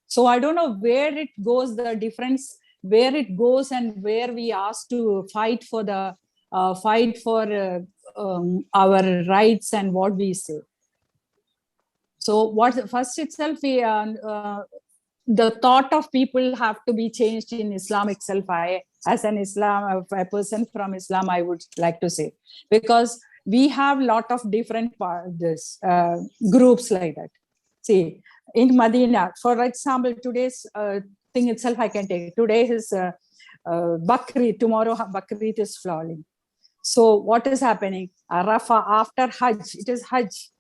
So I don't know where it goes, the difference, where it goes and where we ask to fight for the our rights and what we say. So what first itself, the thought of people have to be changed in Islam itself. I, as an a person from Islam, I would like to say, because we have a lot of different groups like that. See, in Medina, for example, today's thing itself, I can take. Today is Bakri, tomorrow Bakri is falling. So what is happening? Arafah after Hajj, it is Hajj.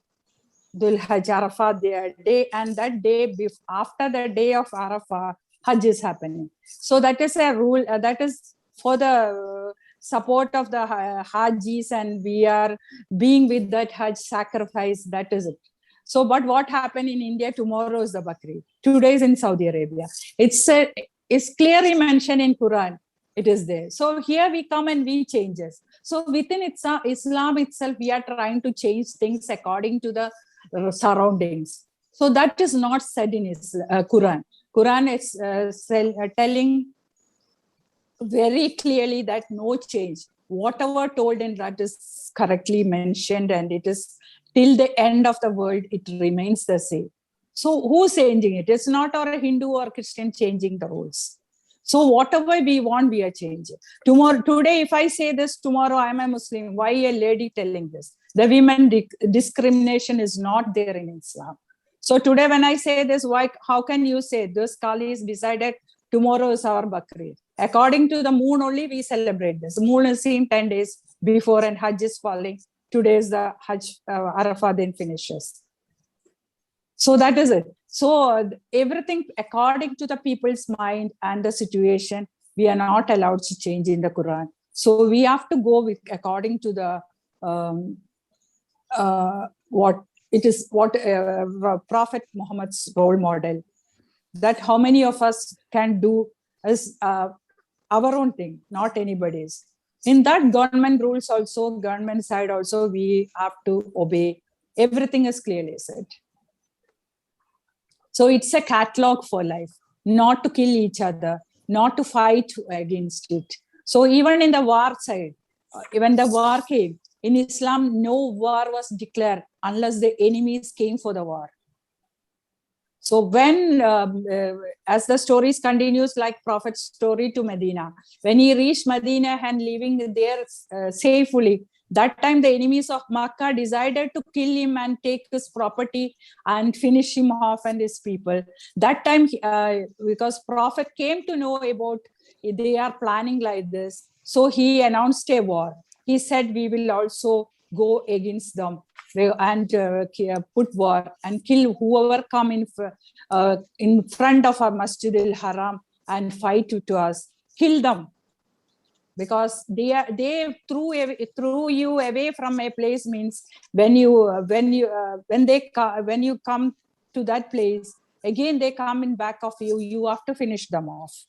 Dhul Hajj, Arafah day, and that day after the day of Arafah, Hajj is happening. So that is a rule, that is for the support of the Hajjis, and we are being with that Hajj sacrifice, that is it. So, but what happened in India, tomorrow is the Bakri, 2 days in Saudi Arabia. It's clearly mentioned in Quran. It is there. So here we come and we changes. So within Islam itself, we are trying to change things according to the surroundings. So that is not said in Quran. Quran is telling very clearly that no change. Whatever told in that is correctly mentioned, and it is till the end of the world, it remains the same. So who's changing it? It's not or a Hindu or Christian changing the rules. So whatever we want, we are changing. Tomorrow, today, if I say this, tomorrow I'm a Muslim. Why a lady telling this? The women discrimination is not there in Islam. So today, when I say this, why? How can you say this Kali is decided? Tomorrow is our Bakri. According to the moon only, we celebrate this. The moon is seen 10 days before and Hajj is falling. Today is the Hajj, Arafah then finishes. So that is it. So everything according to the people's mind and the situation, we are not allowed to change in the Quran. So we have to go with according to the what Prophet Muhammad's role model. That how many of us can do as our own thing, not anybody's. In that government rules also, government side also, we have to obey. Everything is clearly said. So it's a catalog for life, not to kill each other, not to fight against it. So even in the war side, when the war came, in Islam, no war was declared unless the enemies came for the war. So when, as the stories continues, like Prophet's story to Medina, when he reached Medina and living there safely, that time the enemies of Makkah decided to kill him and take his property and finish him off and his people. That time, because Prophet came to know about they are planning like this, so he announced a war. He said, we will also go against them and put war and kill whoever come in front of our Masjid al-Haram and fight to us. Kill them. Because they threw you away from a place means when you come to that place again they come in back of you, you have to finish them off.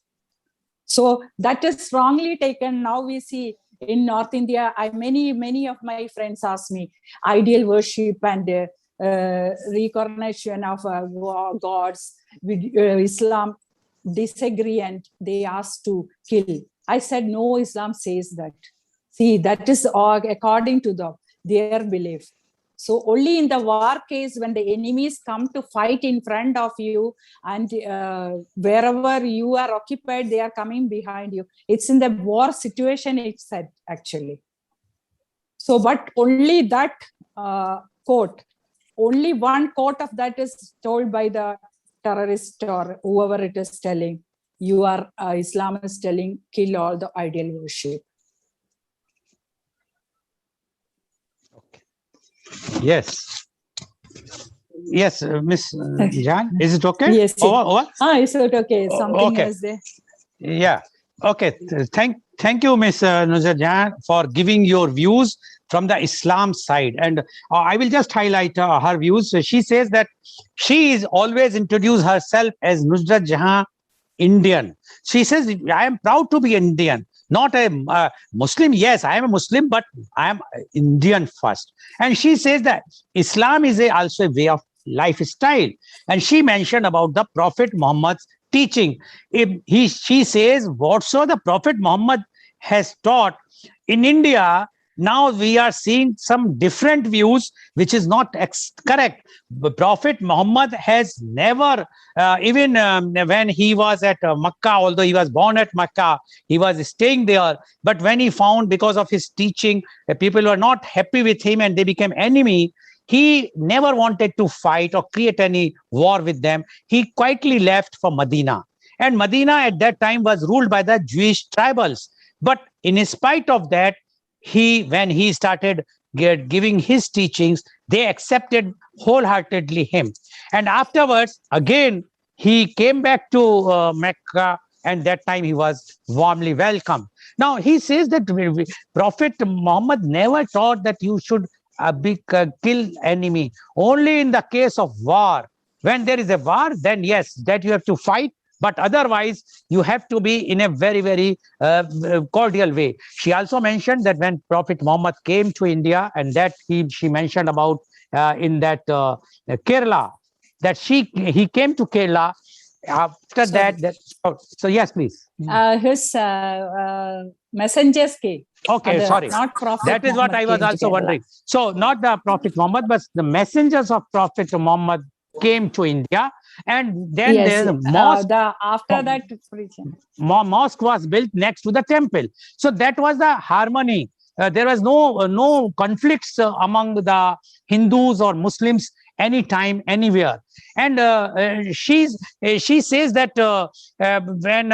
So that is wrongly taken. Now we see in North India, many of my friends ask me ideal worship and reincarnation of gods with Islam disagree and they ask to kill. I said, no, Islam says that. See, that is according to their belief. So only in the war case, when the enemies come to fight in front of you and wherever you are occupied, they are coming behind you. It's in the war situation, it's said actually. So, but only that quote, only one quote of that is told by the terrorist or whoever it is telling. You are Islam is telling kill all the ideal worship. Okay. Yes. Yes, Miss Jan, is it okay? Yes. Over? Is it okay? Something okay. else there. Yeah. Okay. Thank you, Miss Nuzhat Jan, for giving your views from the Islam side. And I will just highlight her views. She says that she is always introduced herself as Nuzhat Jahan Indian. She says, I am proud to be Indian, not a Muslim. Yes, I am a Muslim, but I am Indian first. And she says that Islam is also a way of lifestyle. And she mentioned about the Prophet Muhammad's teaching. She says, whatsoever the Prophet Muhammad has taught in India, now we are seeing some different views, which is not correct. Prophet Muhammad has never, even when he was at Makkah, although he was born at Makkah, he was staying there. But when he found, because of his teaching, people were not happy with him and they became enemy, he never wanted to fight or create any war with them. He quietly left for Medina. And Medina at that time was ruled by the Jewish tribals. But in spite of that, when he started giving his teachings, they accepted wholeheartedly him. And afterwards, again, he came back to Mecca, and that time he was warmly welcomed. Now, he says that Prophet Muhammad never taught that you should kill enemy. Only in the case of war. When there is a war, then yes, that you have to fight. But otherwise, you have to be in a very, very cordial way. She also mentioned that when Prophet Muhammad came to India, and that she mentioned about in that Kerala, that he came to Kerala, After Sorry. so yes, please. His messengers came. Okay, sorry. Not Prophet That is what Muhammad I was came to also Kerala. wondering. So not the Prophet Muhammad, but the messengers of Prophet Muhammad came to India, and then Yes, there's a mosque. after that preaching. Mosque was built next to the temple. So that was the harmony. There was no conflicts among the Hindus or Muslims anytime, anywhere. And she says that when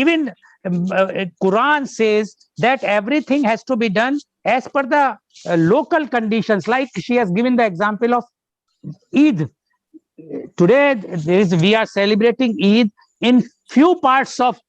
even Quran says that everything has to be done as per the local conditions. Like she has given the example of Eid. Today we are celebrating Eid in few parts of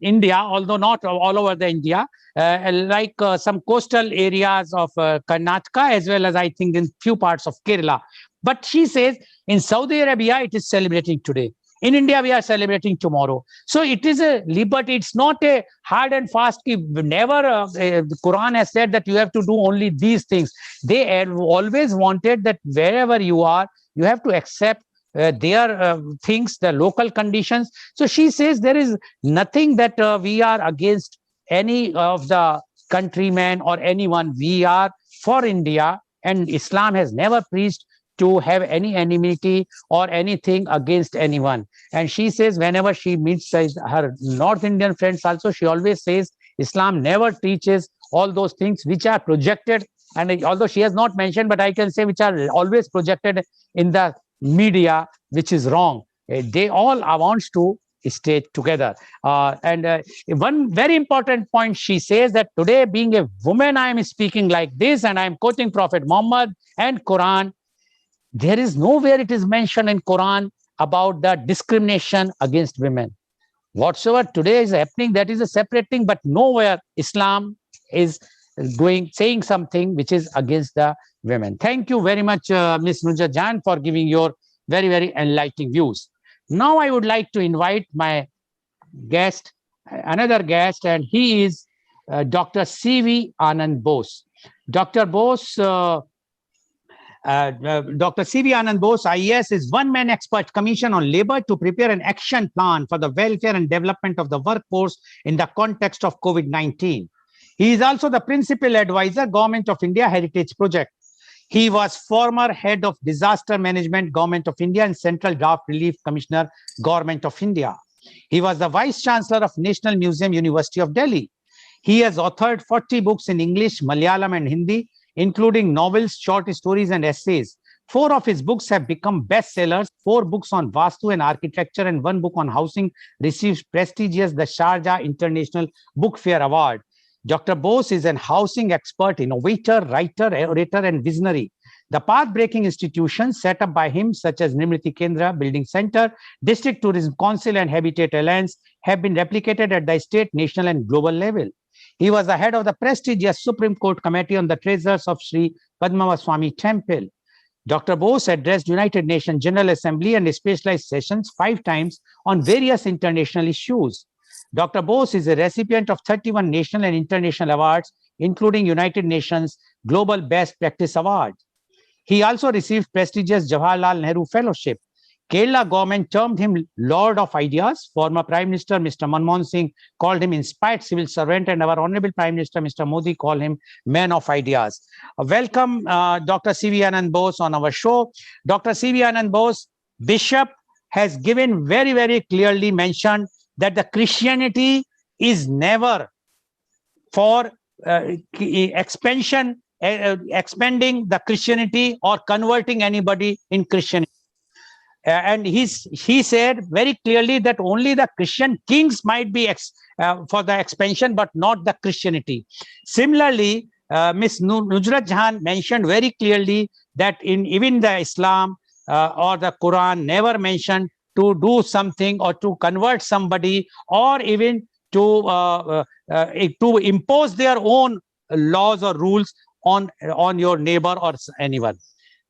India, although not all over the India, like some coastal areas of Karnataka, as well as I think in few parts of Kerala. But she says in Saudi Arabia it is celebrating today. In India we are celebrating tomorrow. So it is a liberty. It's not a hard and fast. Never the Quran has said that you have to do only these things. They have always wanted that wherever you are, you have to accept their things, the local conditions. So she says there is nothing that we are against any of the countrymen or anyone. We are for India, and Islam has never preached to have any enmity or anything against anyone. And she says whenever she meets her North Indian friends also, she always says Islam never teaches all those things which are projected. And although she has not mentioned, but I can say which are always projected in the media, which is wrong. They all want to stay together. And one very important point, she says that today, being a woman, I am speaking like this, and I am quoting Prophet Muhammad and Quran. There is nowhere it is mentioned in Quran about the discrimination against women. Whatsoever today is happening, that is a separate thing, but nowhere Islam is saying something which is against the women. Thank you very much, Ms. Nujat Jan, for giving your very, very enlightening views. Now I would like to invite my guest, another guest, and he is Dr. C.V. Anand Bose. Dr. Bose, Dr. C.V. Anand Bose, IAS, is one-man expert commission on labor to prepare an action plan for the welfare and development of the workforce in the context of COVID-19. He is also the principal advisor, Government of India Heritage Project. He was former head of disaster management, Government of India, and Central Draft Relief Commissioner, Government of India. He was the Vice Chancellor of National Museum, University of Delhi. He has authored 40 books in English, Malayalam, and Hindi, including novels, short stories, and essays. 4 of his books have become bestsellers. 4 books on Vastu and architecture and 1 book on housing received prestigious the Sharjah International Book Fair Award. Dr. Bose is an housing expert, innovator, writer, orator, and visionary. The path-breaking institutions set up by him, such as Nimriti Kendra Building Center, District Tourism Council, and Habitat Alliance, have been replicated at the state, national, and global level. He was the head of the prestigious Supreme Court Committee on the Treasures of Sri Padmavaswamy Temple. Dr. Bose addressed United Nations General Assembly and specialized sessions 5 times on various international issues. Dr. Bose is a recipient of 31 national and international awards, including United Nations Global Best Practice Award. He also received prestigious Jawaharlal Nehru Fellowship. Kerala government termed him Lord of Ideas. Former Prime Minister Mr. Manmohan Singh called him inspired civil servant, and our Honorable Prime Minister Mr. Modi called him Man of Ideas. Welcome, Dr. C.V. Anand Bose on our show. Dr. C.V. Anand Bose, Bishop, has given very, very clearly mentioned that the Christianity is never for expanding the Christianity or converting anybody in Christianity. And he said very clearly that only the Christian kings might be for the expansion, but not the Christianity. Similarly, Ms. Nujrat Jahan mentioned very clearly that in even the Islam or the Quran never mentioned to do something or to convert somebody or even to impose their own laws or rules on your neighbor or anyone.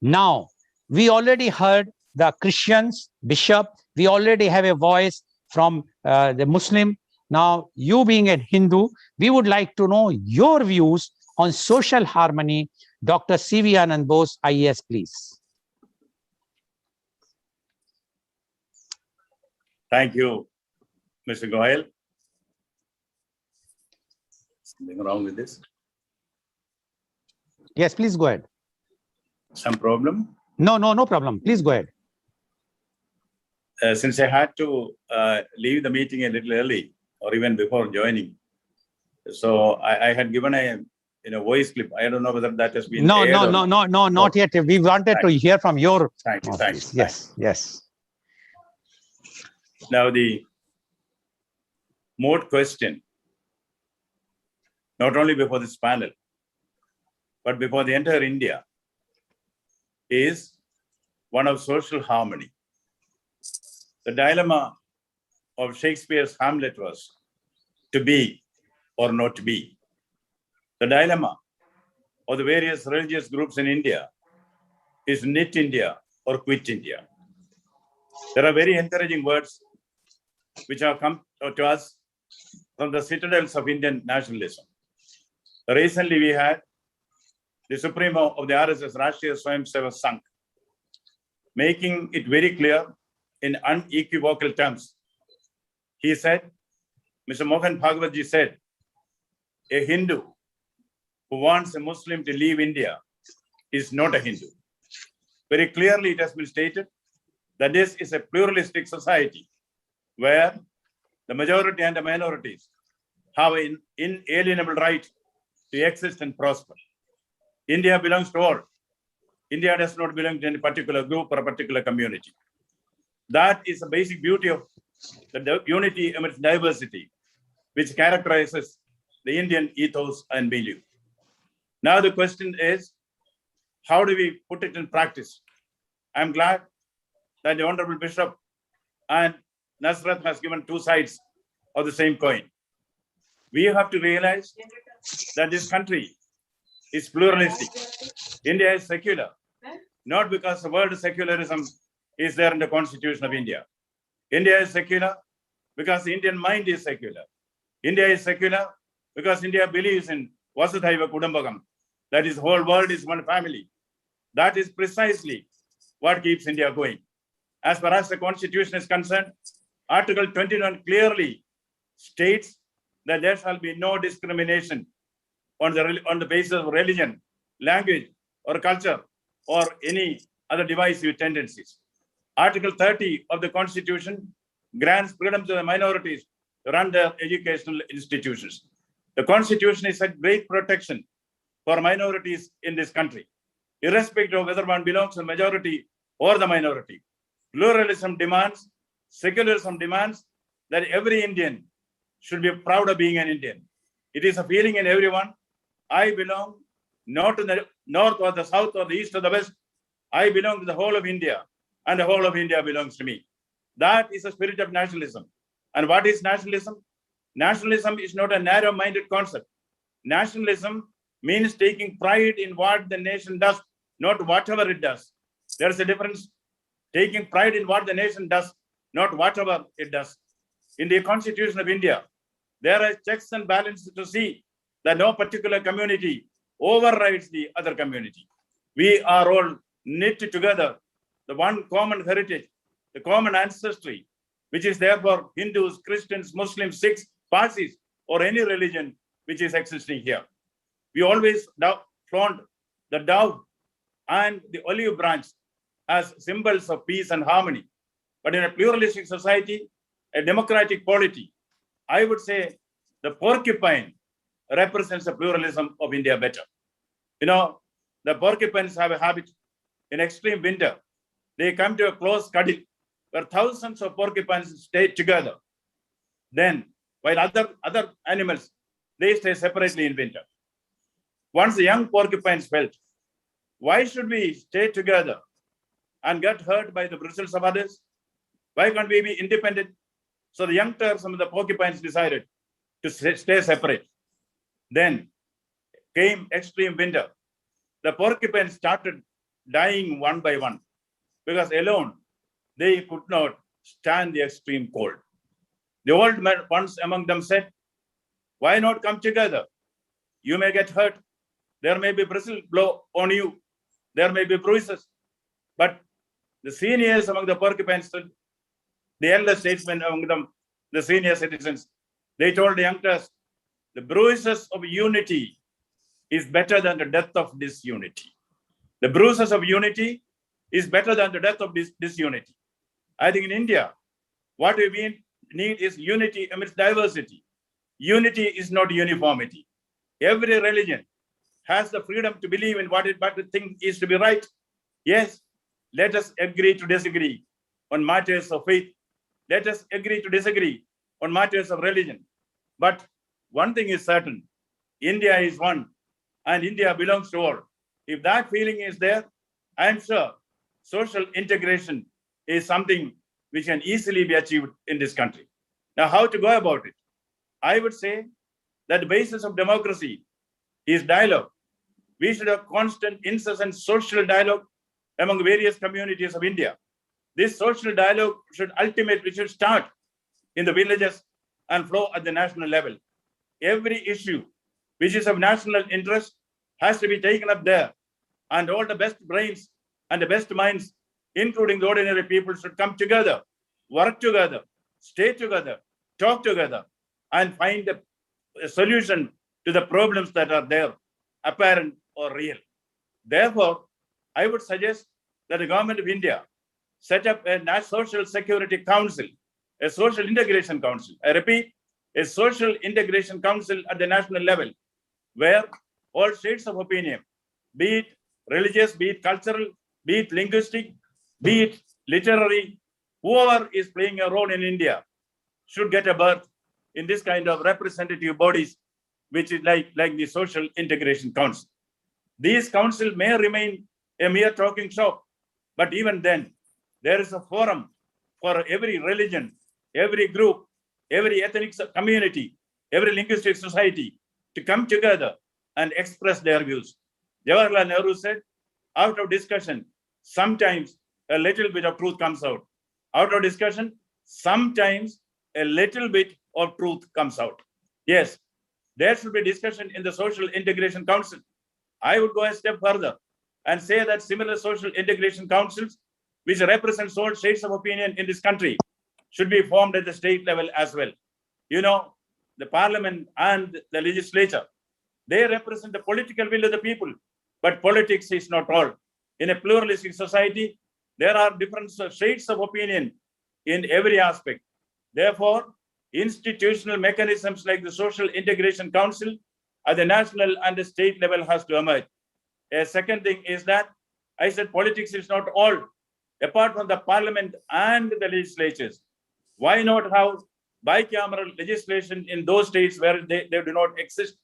Now, we already heard the Christians, Bishop, we already have a voice from the Muslim. Now, you being a Hindu, we would like to know your views on social harmony. Dr. C.V. Anand Bose, IAS, please. Thank you, Mr. Goel. Something wrong with this? Yes, please go ahead. Some problem? No problem. Please go ahead. Since I had to leave the meeting a little early or even before joining, so I had given a voice clip. I don't know whether that has been aired or No, not yet. We wanted to hear from your Thank you. mouth, Thanks. please. Yes. Now the mode question, not only before this panel, but before the entire India, is one of social harmony. The dilemma of Shakespeare's Hamlet was to be or not to be. The dilemma of the various religious groups in India is knit India or quit India. There are very encouraging words which have come to us from the citadels of Indian nationalism. Recently, we had the Supremo of the RSS, Rashtriya Swayamsevak Sangh, making it very clear in unequivocal terms. He said, Mr. Mohan Bhagwatji said, a Hindu who wants a Muslim to leave India is not a Hindu. Very clearly, it has been stated that this is a pluralistic society where the majority and the minorities have an inalienable right to exist and prosper. India belongs to all. India does not belong to any particular group or a particular community. That is the basic beauty of the unity amidst diversity, which characterizes the Indian ethos and belief. Now the question is, how do we put it in practice? I'm glad that the Honorable Bishop and Nasrat has given two sides of the same coin. We have to realize that this country is pluralistic. India is secular, not because the word secularism is there in the Constitution of India. India is secular because the Indian mind is secular. India is secular because India believes in Vasudhaiva Kudumbakam, that is, the whole world is one family. That is precisely what keeps India going. As far as the Constitution is concerned, Article 21 clearly states that there shall be no discrimination on the basis of religion, language, or culture, or any other divisive tendencies. Article 30 of the Constitution grants freedom to the minorities to run their educational institutions. The Constitution is a great protection for minorities in this country, irrespective of whether one belongs to the majority or the minority. Pluralism demands, secularism demands that every Indian should be proud of being an Indian. It is a feeling in everyone. I belong not to the north or the south or the east or the west. I belong to the whole of India, and the whole of India belongs to me. That is the spirit of nationalism. And what is nationalism? Nationalism is not a narrow-minded concept. Nationalism means taking pride in what the nation does, not whatever it does. There is a difference. Taking pride in what the nation does, not whatever it does. In the Constitution of India, there are checks and balances to see that no particular community overrides the other community. We are all knit together, the one common heritage, the common ancestry, which is there for Hindus, Christians, Muslims, Sikhs, Parsis, or any religion which is existing here. We always flaunt the dove and the olive branch as symbols of peace and harmony. But in a pluralistic society, a democratic polity, I would say the porcupine represents the pluralism of India better. You know, the porcupines have a habit in extreme winter. They come to a close cuddle where thousands of porcupines stay together. Then, while other animals, they stay separately in winter. Once the young porcupines felt, why should we stay together and get hurt by the bristles of others? Why can't we be independent? So the young terms of the porcupines decided to stay separate. Then came extreme winter. The porcupines started dying one by one because alone they could not stand the extreme cold. The old ones among them said, why not come together? You may get hurt. There may be bristle blow on you. There may be bruises. But the seniors among the porcupines said, the elder statesmen among them, the senior citizens, they told the youngsters, the bruises of unity is better than the death of disunity. The bruises of unity is better than the death of disunity. I think in India, what we need is unity amidst diversity. Unity is not uniformity. Every religion has the freedom to believe in what it think is to be right. Yes, let us agree to disagree on matters of faith. Let us agree to disagree on matters of religion. But one thing is certain, India is one and India belongs to all. If that feeling is there, I am sure social integration is something which can easily be achieved in this country. Now, how to go about it? I would say that the basis of democracy is dialogue. We should have constant, incessant social dialogue among various communities of India. This social dialogue should start in the villages and flow at the national level. Every issue which is of national interest has to be taken up there. And all the best brains and the best minds, including the ordinary people, should come together, work together, stay together, talk together, and find a solution to the problems that are there, apparent or real. Therefore, I would suggest that the government of India set up a National Social Security Council, a social integration council. I repeat, a social integration council at the national level, where all shades of opinion, be it religious, be it cultural, be it linguistic, be it literary, whoever is playing a role in India should get a berth in this kind of representative bodies, which is like the Social Integration Council. These councils may remain a mere talking shop, but even then, there is a forum for every religion, every group, every ethnic community, every linguistic society to come together and express their views. Jawaharlal Nehru said, out of discussion, sometimes a little bit of truth comes out. Out of discussion, sometimes a little bit of truth comes out. Yes, there should be discussion in the Social Integration Council. I would go a step further and say that similar social integration councils, which represent all shades of opinion in this country, should be formed at the state level as well. You know, the parliament and the legislature, they represent the political will of the people, but politics is not all. In a pluralistic society, there are different shades of opinion in every aspect. Therefore, institutional mechanisms like the Social Integration Council at the national and the state level has to emerge. A second thing is that I said politics is not all. Apart from the parliament and the legislatures, why not have bicameral legislation in those states where they do not exist?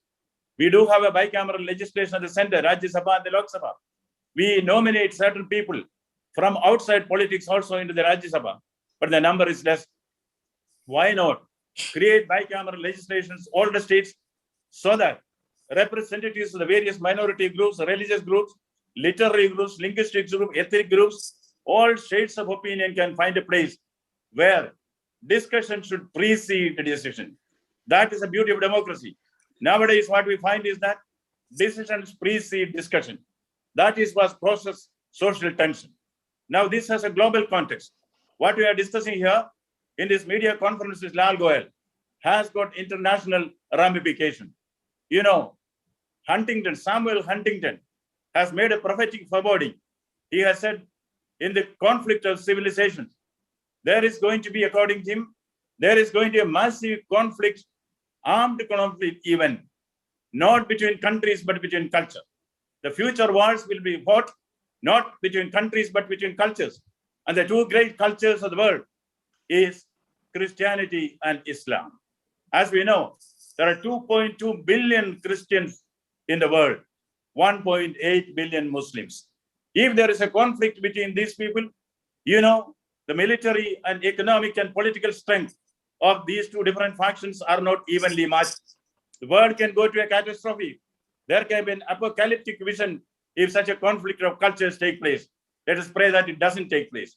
We do have a bicameral legislation at the center, Rajya Sabha and the Lok Sabha. We nominate certain people from outside politics also into the Rajya Sabha, but the number is less. Why not create bicameral legislations, all the states, so that representatives of the various minority groups, religious groups, literary groups, linguistic groups, ethnic groups, all shades of opinion can find a place where discussion should precede the decision. That is the beauty of democracy. Nowadays, what we find is that decisions precede discussion. That is what causes social tension. Now, this has a global context. What we are discussing here in this media conference with Lal Goel has got international ramification. You know, Samuel Huntington has made a prophetic foreboding. He has said, in the conflict of civilizations, there is going to be, according to him, there is going to be a massive conflict, armed conflict even, not between countries, but between culture. The future wars will be fought not between countries, but between cultures. And the two great cultures of the world is Christianity and Islam. As we know, there are 2.2 billion Christians in the world, 1.8 billion Muslims. If there is a conflict between these people, you know, the military and economic and political strength of these two different factions are not evenly matched. The world can go to a catastrophe. There can be an apocalyptic vision if such a conflict of cultures take place. Let us pray that it doesn't take place.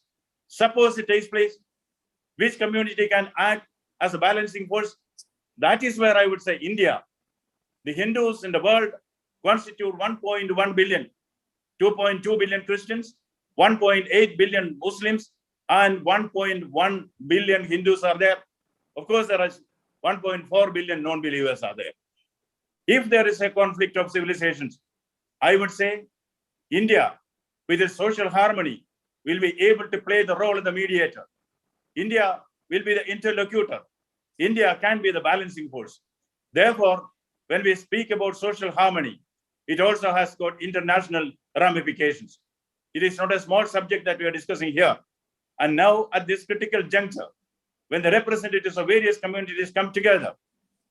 Suppose it takes place, which community can act as a balancing force? That is where I would say India. The Hindus in the world constitute 1.1 billion, 2.2 billion Christians, 1.8 billion Muslims, and 1.1 billion Hindus are there. Of course, there are 1.4 billion non-believers are there. If there is a conflict of civilizations, I would say India, with its social harmony, will be able to play the role of the mediator. India will be the interlocutor. India can be the balancing force. Therefore, when we speak about social harmony, it also has got international ramifications. It is not a small subject that we are discussing here. And now, at this critical juncture, when the representatives of various communities come together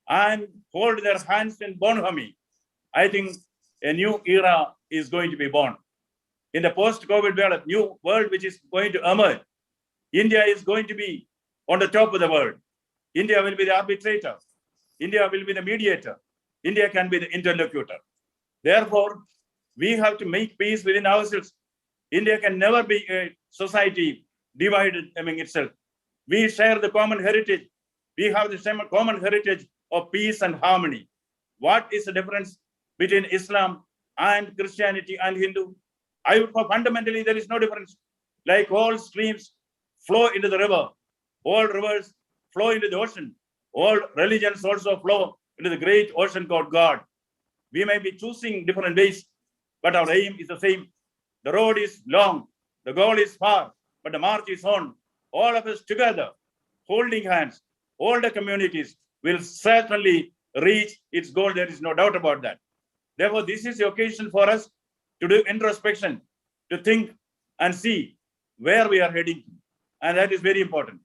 and hold their hands in bonhomie, I think a new era is going to be born. In the post-COVID world, a new world which is going to emerge, India is going to be on the top of the world. India will be the arbitrator. India will be the mediator. India can be the interlocutor. Therefore, we have to make peace within ourselves. India can never be a society divided among itself. We share the common heritage. We have the same common heritage of peace and harmony. What is the difference between Islam and Christianity and Hindu? I would say fundamentally there is no difference. Like all streams flow into the river, all rivers flow into the ocean, all religions also flow into the great ocean called God. We may be choosing different ways, but our aim is the same. The road is long, the goal is far, but the march is on. All of us together, holding hands, all the communities will certainly reach its goal. There is no doubt about that. Therefore, this is the occasion for us to do introspection, to think and see where we are heading. And that is very important.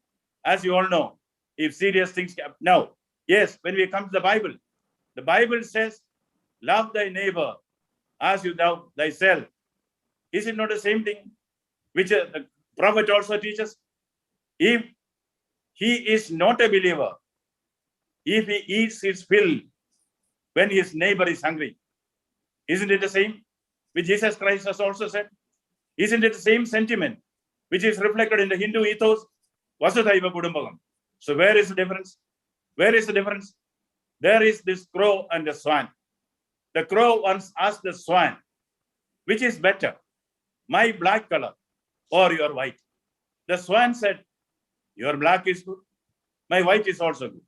As you all know, if serious things come. Now, yes, when we come to the Bible says, love thy neighbor as you love thyself. Is it not the same thing which the prophet also teaches? If he is not a believer, if he eats his fill when his neighbor is hungry, isn't it the same which Jesus Christ has also said? Isn't it the same sentiment which is reflected in the Hindu ethos? Vasudhaiva Kudumbakam. So where is the difference? Where is the difference? There is this crow and the swan. The crow once asked the swan, which is better, my black color or your white? The swan said, your black is good, my white is also good.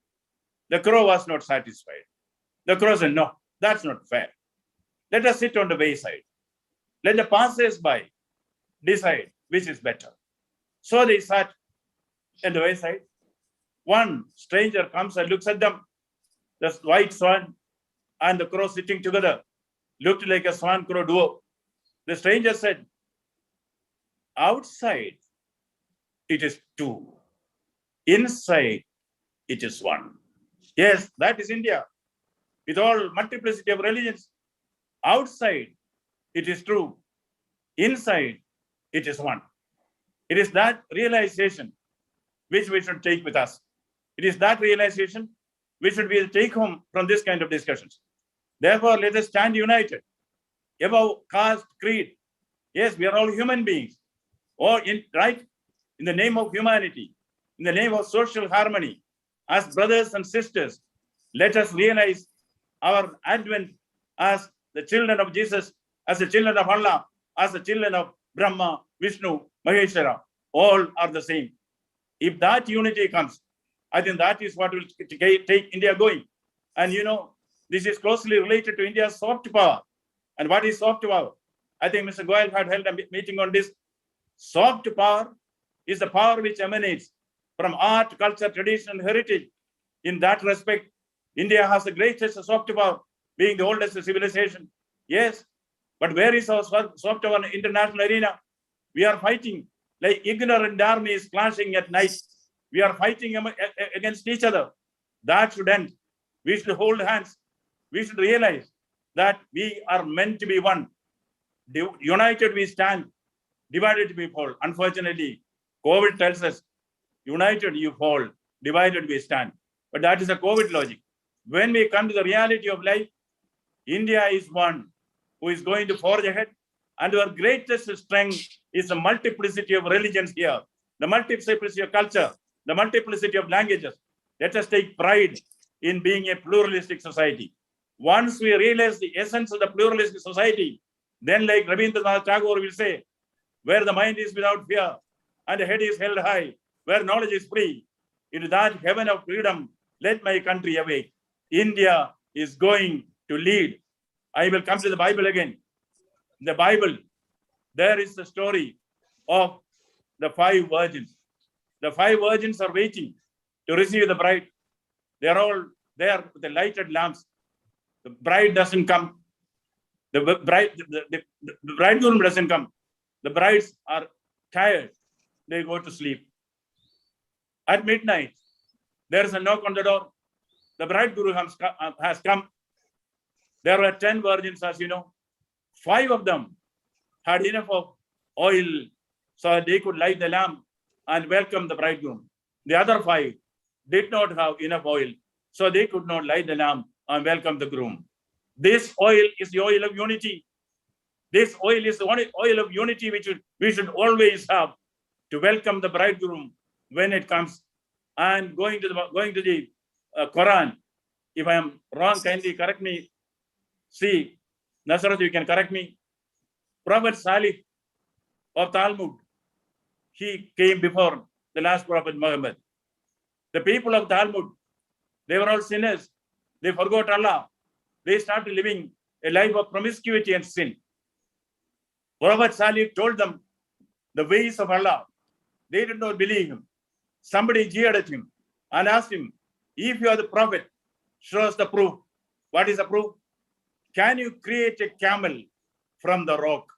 The crow was not satisfied. The crow said, no, that's not fair. Let us sit on the wayside. Let the passers-by decide which is better. So they sat on the wayside. One stranger comes and looks at them. The white swan and the crow sitting together looked like a swan-crow duo. The stranger said, outside it is two. Inside it is one. Yes, that is India. With all multiplicity of religions. Outside it is true. Inside it is one. It is that realization which we should take with us. It is that realization which should be the take home from this kind of discussions. Therefore, let us stand united above caste, creed. Yes, we are all human beings. Or in the name of humanity, in the name of social harmony, as brothers and sisters, let us realize our advent as the children of Jesus, as the children of Allah, as the children of Brahma, Vishnu, Maheshwara. All are the same. If that unity comes, I think that is what will take India going. And you know, this is closely related to India's soft power. And what is soft power? I think Mr. Goel had held a meeting on this. Soft power is the power which emanates from art, culture, tradition, and heritage. In that respect, India has the greatest soft power, being the oldest civilization. Yes, but where is our soft power in the international arena? We are fighting like ignorant armies clashing at night. We are fighting against each other. That should end. We should hold hands. We should realize that we are meant to be one. United we stand, divided we fall. Unfortunately, COVID tells us, united you fall, divided we stand. But that is a COVID logic. When we come to the reality of life, India is one who is going to forge ahead. And our greatest strength is the multiplicity of religions here, the multiplicity of culture, the multiplicity of languages. Let us take pride in being a pluralistic society. Once we realize the essence of the pluralistic society, then like Rabindranath Tagore will say, where the mind is without fear, and the head is held high, where knowledge is free. Into that heaven of freedom, let my country awake. India is going to lead. I will come to the Bible again. In the Bible, there is the story of the 5 virgins. The 5 virgins are waiting to receive the bride. They are all there with the lighted lamps. The bride doesn't come. The bridegroom doesn't come. The brides are tired. They go to sleep. At midnight, there is a knock on the door. The bridegroom has come. There were 10 virgins, as you know. 5 of them had enough of oil so they could light the lamp and welcome the bridegroom. The other 5 did not have enough oil, so they could not light the lamp and welcome the groom. This oil is the oil of unity. This oil is the oil of unity which we should always have to welcome the bridegroom when it comes. And going to the Quran, if I am wrong, kindly correct me. See, Nasrat, you can correct me. Prophet Salih of Talmud, he came before the last Prophet Muhammad. The people of Talmud, they were all sinners. They forgot Allah. They started living a life of promiscuity and sin. Prophet Salih told them the ways of Allah. They did not believe him. Somebody jeered at him and asked him, if you are the prophet, show us the proof. What is the proof? Can you create a camel from the rock?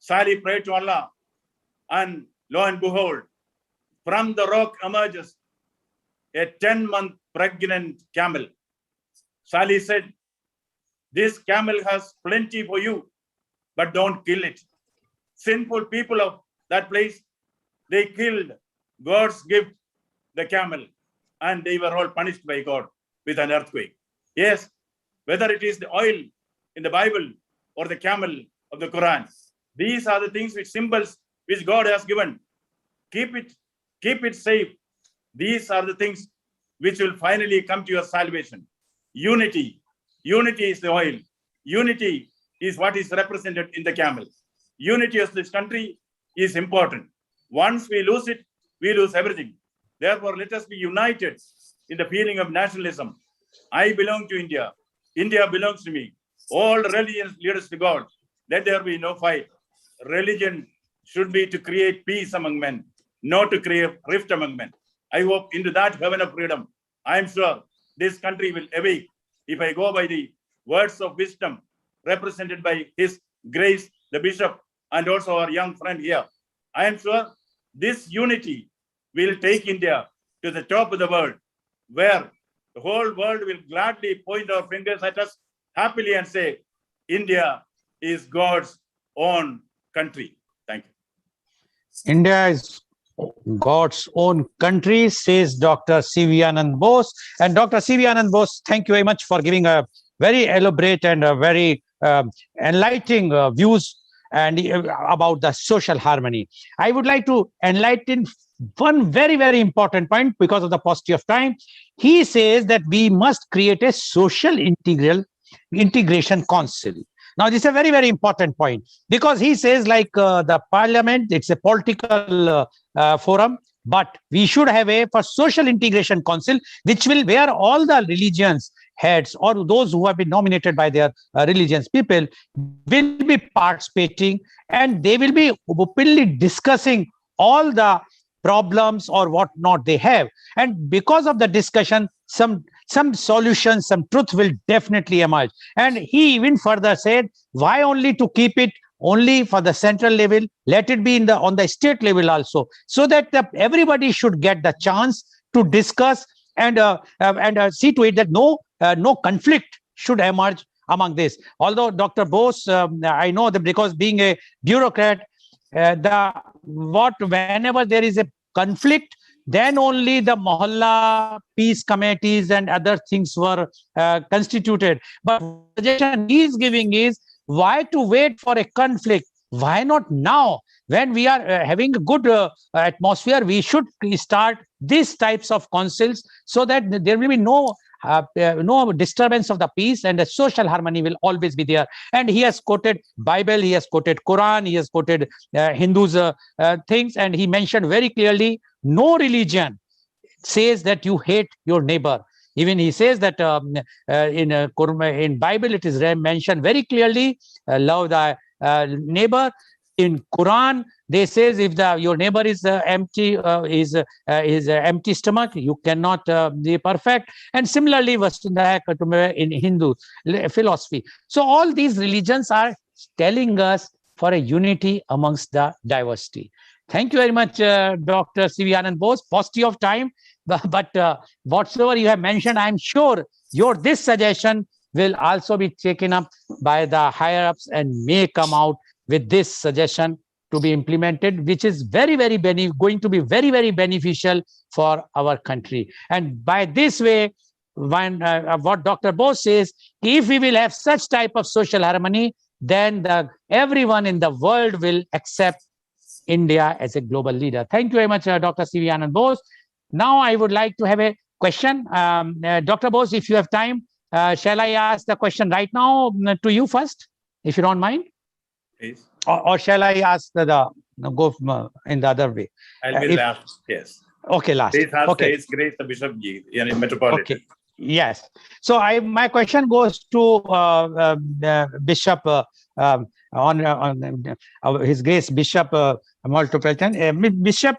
Salih prayed to Allah, and lo and behold, from the rock emerges a 10-month pregnant camel. Salih said, this camel has plenty for you, but don't kill it. Sinful people of that place, they killed God's gift, the camel, and they were all punished by God with an earthquake. Yes, whether it is the oil in the Bible or the camel of the Quran, these are the things which symbols which God has given. Keep it safe. These are the things which will finally come to your salvation. Unity is the oil. Unity is what is represented in the camel. Unity of this country is important. Once we lose it, we lose everything. Therefore, let us be united in the feeling of nationalism. I belong to India. India belongs to me. All religions lead us to God. Let there be no fight. Religion should be to create peace among men, not to create rift among men. I hope into that heaven of freedom, I am sure this country will awake. If I go by the words of wisdom represented by His Grace, the Bishop, and also our young friend here, I am sure this unity will take India to the top of the world, where the whole world will gladly point our fingers at us happily and say, India is God's own country. Thank you. India is God's own country, says Dr. C.V. Anand Bose. And Dr. C.V. Anand Bose, thank you very much for giving a very elaborate and a very enlightening views and about the social harmony. I would like to enlighten one very, very important point because of the paucity of time. He says that we must create a social integration council. Now, this is a very, very important point because he says like the parliament, it's a political forum, but we should have a social integration council, where all the religions heads or those who have been nominated by their religions people will be participating, and they will be openly discussing all the problems or what not they have. And because of the discussion, some solutions, some truth will definitely emerge. And he even further said, why only to keep it only for the central level? Let it be on the state level also, so that everybody should get the chance to discuss and see to it that no conflict should emerge among this. Although Dr. Bose, I know that because being a bureaucrat, whenever there is a conflict, then only the Mohalla peace committees and other things were constituted. But the suggestion he is giving is, why to wait for a conflict? Why not now? When we are having a good atmosphere, we should start these types of councils so that there will be no no disturbance of the peace, and the social harmony will always be there. And he has quoted Bible, he has quoted Quran, he has quoted Hindus things, and he mentioned very clearly, no religion says that you hate your neighbor. Even he says that in Bible it is mentioned very clearly, love thy neighbor. In Quran, they says if your neighbor is empty, is empty stomach, you cannot be perfect. And similarly, in Hindu philosophy. So all these religions are telling us for a unity amongst the diversity. Thank you very much, Dr. C.V. Anand Bose. Paucity of time, but whatsoever you have mentioned, I'm sure this suggestion will also be taken up by the higher ups and may come out with this suggestion to be implemented, which is going to be very, very beneficial for our country. And by this way, when what Dr. Bose says, if we will have such type of social harmony, then everyone in the world will accept India as a global leader. Thank you very much, Dr. C.V. Anand Bose. Now I would like to have a question. Dr. Bose, if you have time, shall I ask the question right now to you first, if you don't mind? Please. Or shall I ask go in the other way? I'll be last, yes. Okay, last. Please ask okay. His Grace the Bishop Ji, in Metropolitan. Okay. Yes. So my question goes to Bishop on His Grace Bishop Metropolitan. Bishop,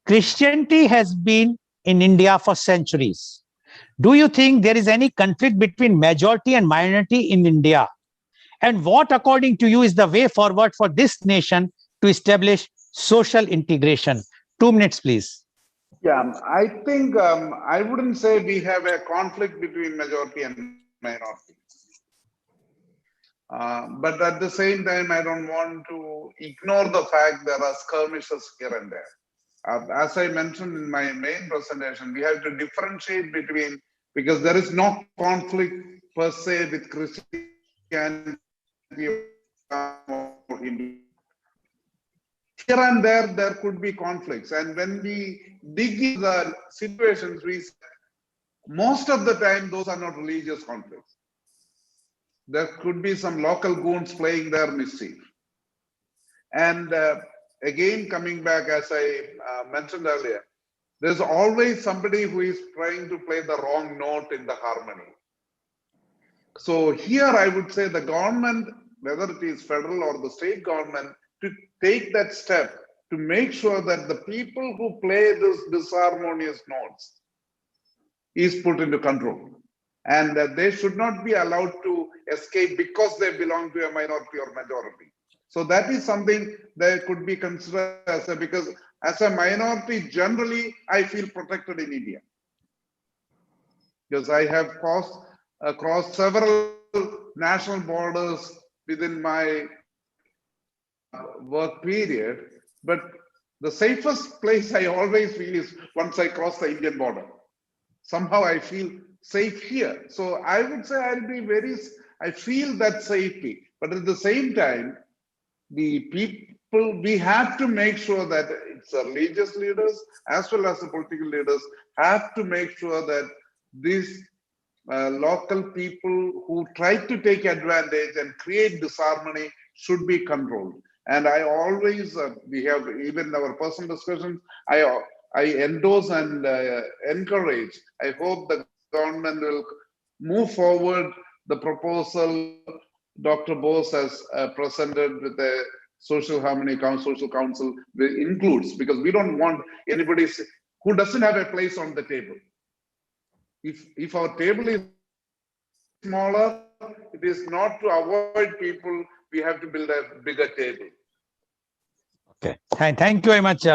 Christianity has been in India for centuries. Do you think there is any conflict between majority and minority in India? And what, according to you, is the way forward for this nation to establish social integration? 2 minutes, please. Yeah, I think I wouldn't say we have a conflict between majority and minority. But at the same time, I don't want to ignore the fact there are skirmishes here and there. As I mentioned in my main presentation, we have to differentiate between, because there is no conflict per se with Christianity or Hindu. Here and there could be conflicts. And when we dig into the situations, we see most of the time those are not religious conflicts. There could be some local goons playing their mischief. And again, coming back, as I mentioned earlier, there's always somebody who is trying to play the wrong note in the harmony. So here I would say the government, whether it is federal or the state government, to take that step to make sure that the people who play this disharmonious notes is put into control, and that they should not be allowed to escape because they belong to a minority or majority. So that is something that could be considered as because as a minority, generally, I feel protected in India. Because I have crossed several national borders within my work period, but the safest place I always feel is once I cross the Indian border. Somehow I feel safe here. So I would say I feel that safety, but at the same time, the people, we have to make sure that it's the religious leaders as well as the political leaders have to make sure that these local people who try to take advantage and create disharmony should be controlled. And I always, we have even our personal discussions, I endorse and encourage. I hope the government will move forward the proposal Dr. Bose has presented with the Social Harmony Social Council includes, because we don't want anybody who doesn't have a place on the table. If our table is smaller, it is not to avoid people, we have to build a bigger table. Okay, thank you very much,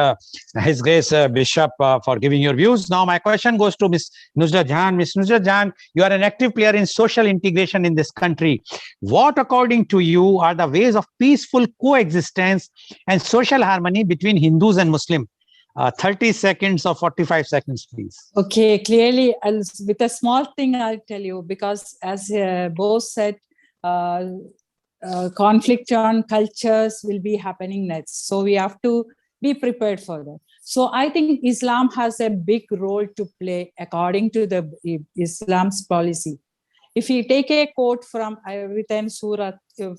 His Grace Bishop, for giving your views. Now, my question goes to Ms. Nusrat Jahan. Ms. Nusrat Jahan, you are an active player in social integration in this country. What, according to you, are the ways of peaceful coexistence and social harmony between Hindus and Muslims? 30 seconds or 45 seconds, please. Okay, clearly, with a small thing, I'll tell you, because as Bose said, conflict on cultures will be happening next. So we have to be prepared for that. So I think Islam has a big role to play according to the Islam's policy. If you take a quote from within surah,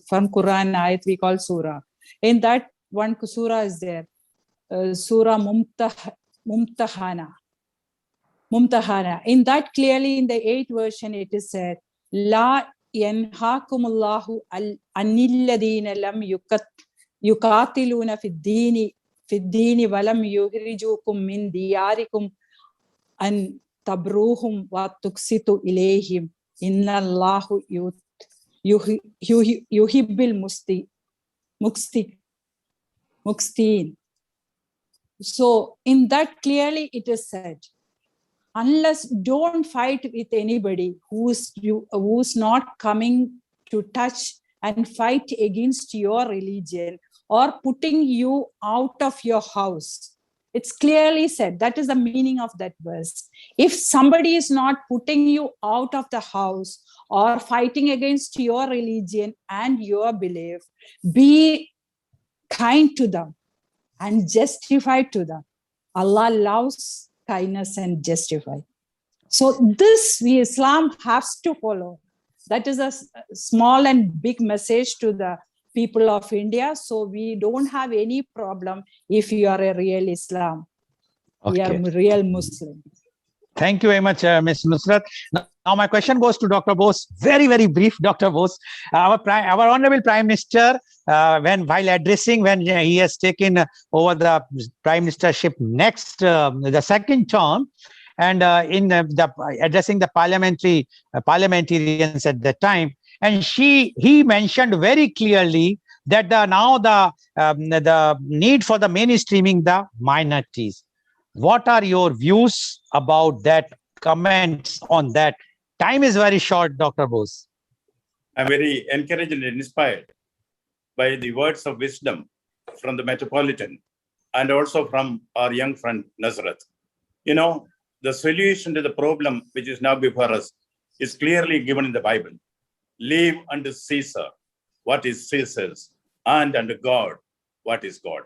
from Quran ayat we call surah, in that one surah is there, surah Mumtahana. In that clearly in the 8th version it is said, La yanhakumullahu anilladina lam yukatiluna fiddini walam yuhrijukum min diyarikum an tabruhum wa tuksitu ilayhim inna Allahu yuhibbil muqsitin. So in that clearly it is said, unless don't fight with anybody who's not coming to touch and fight against your religion or putting you out of your house. It's clearly said. That is the meaning of that verse. If somebody is not putting you out of the house or fighting against your religion and your belief, be kind to them and justify to them. Allah loves kindness and justify. So this Islam has to follow. That is a small and big message to the people of India. So we don't have any problem if you are a real Islam. We are real Muslim. Thank you very much, Ms. Nusrat. Now my question goes to Dr. Bose. Very, very brief, Dr. Bose. Our Honorable Prime Minister, while addressing, when he has taken over the Prime Ministership next, the second term, and addressing the parliamentarians at that time, and he mentioned very clearly that the need for the mainstreaming the minorities. What are your views about that? Comments on that? Time is very short, Dr. Bose. I'm very encouraged and inspired by the words of wisdom from the Metropolitan and also from our young friend Nazrat. You know, the solution to the problem which is now before us is clearly given in the Bible. Leave unto Caesar what is Caesar's, and unto God what is God.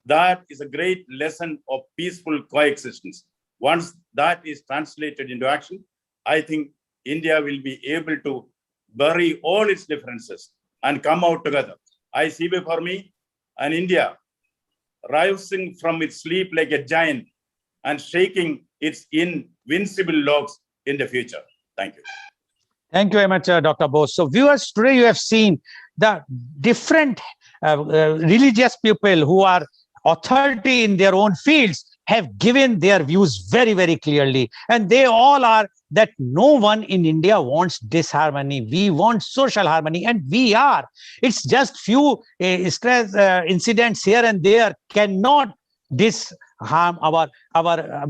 That is a great lesson of peaceful coexistence. Once that is translated into action, I think India will be able to bury all its differences and come out together. I see before me an India rising from its sleep like a giant and shaking its invincible logs in the future. Thank you. Thank you very much, Dr. Bose. So viewers, today you have seen the different religious people who are authority in their own fields have given their views very, very clearly. And they all are that no one in India wants disharmony. We want social harmony, and we are. It's just few incidents here and there cannot disharm our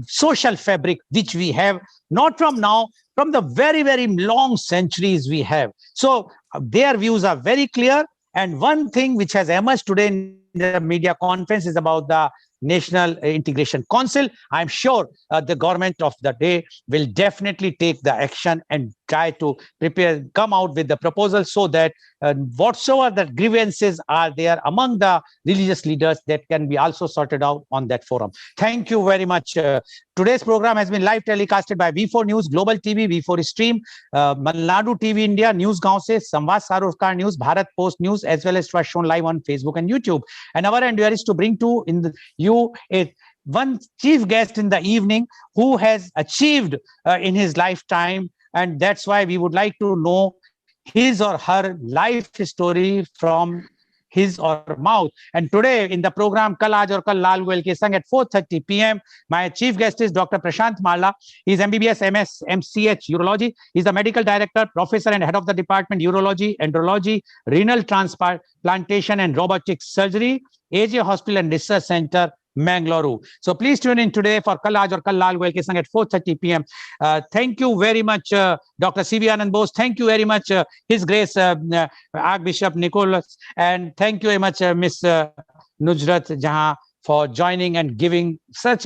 social fabric, which we have not from now, from the very, very long centuries we have. So their views are very clear. And one thing which has emerged today in the media conference is about the National Integration Council. I'm sure the government of the day will definitely take the action and try to come out with the proposal so that whatsoever the grievances are there among the religious leaders, that can be also sorted out on that forum. Thank you very much. Today's program has been live telecasted by V4 News, Global TV, V4 Stream, Malnadu TV India, News Gaon se, Samvad Sarokar News, Bharat Post News, as well as it was shown live on Facebook and YouTube. And our endeavor is to bring to you one chief guest in the evening who has achieved in his lifetime, and that's why we would like to know his or her life story from his or her mouth. And today in the program Kal Aaj Aur Kal Lal Goel Ke Sang at 4:30 p.m. my chief guest is Dr. Prashant Marla. He is MBBS MS MCH Urology. He is the medical director, professor and head of the department Urology, Andrology, Renal Transplantation and Robotic Surgery, AJ Hospital and Research Center, Mangalore. So please tune in today for Kal Aaj Aur Kal Lal Goel Ke Sang at 4:30 p.m. Thank you very much, Dr. C.V. Anand Bose. Thank you very much, His Grace Archbishop Nicholas. And thank you very much, Miss Nusrat Jahan, for joining and giving such a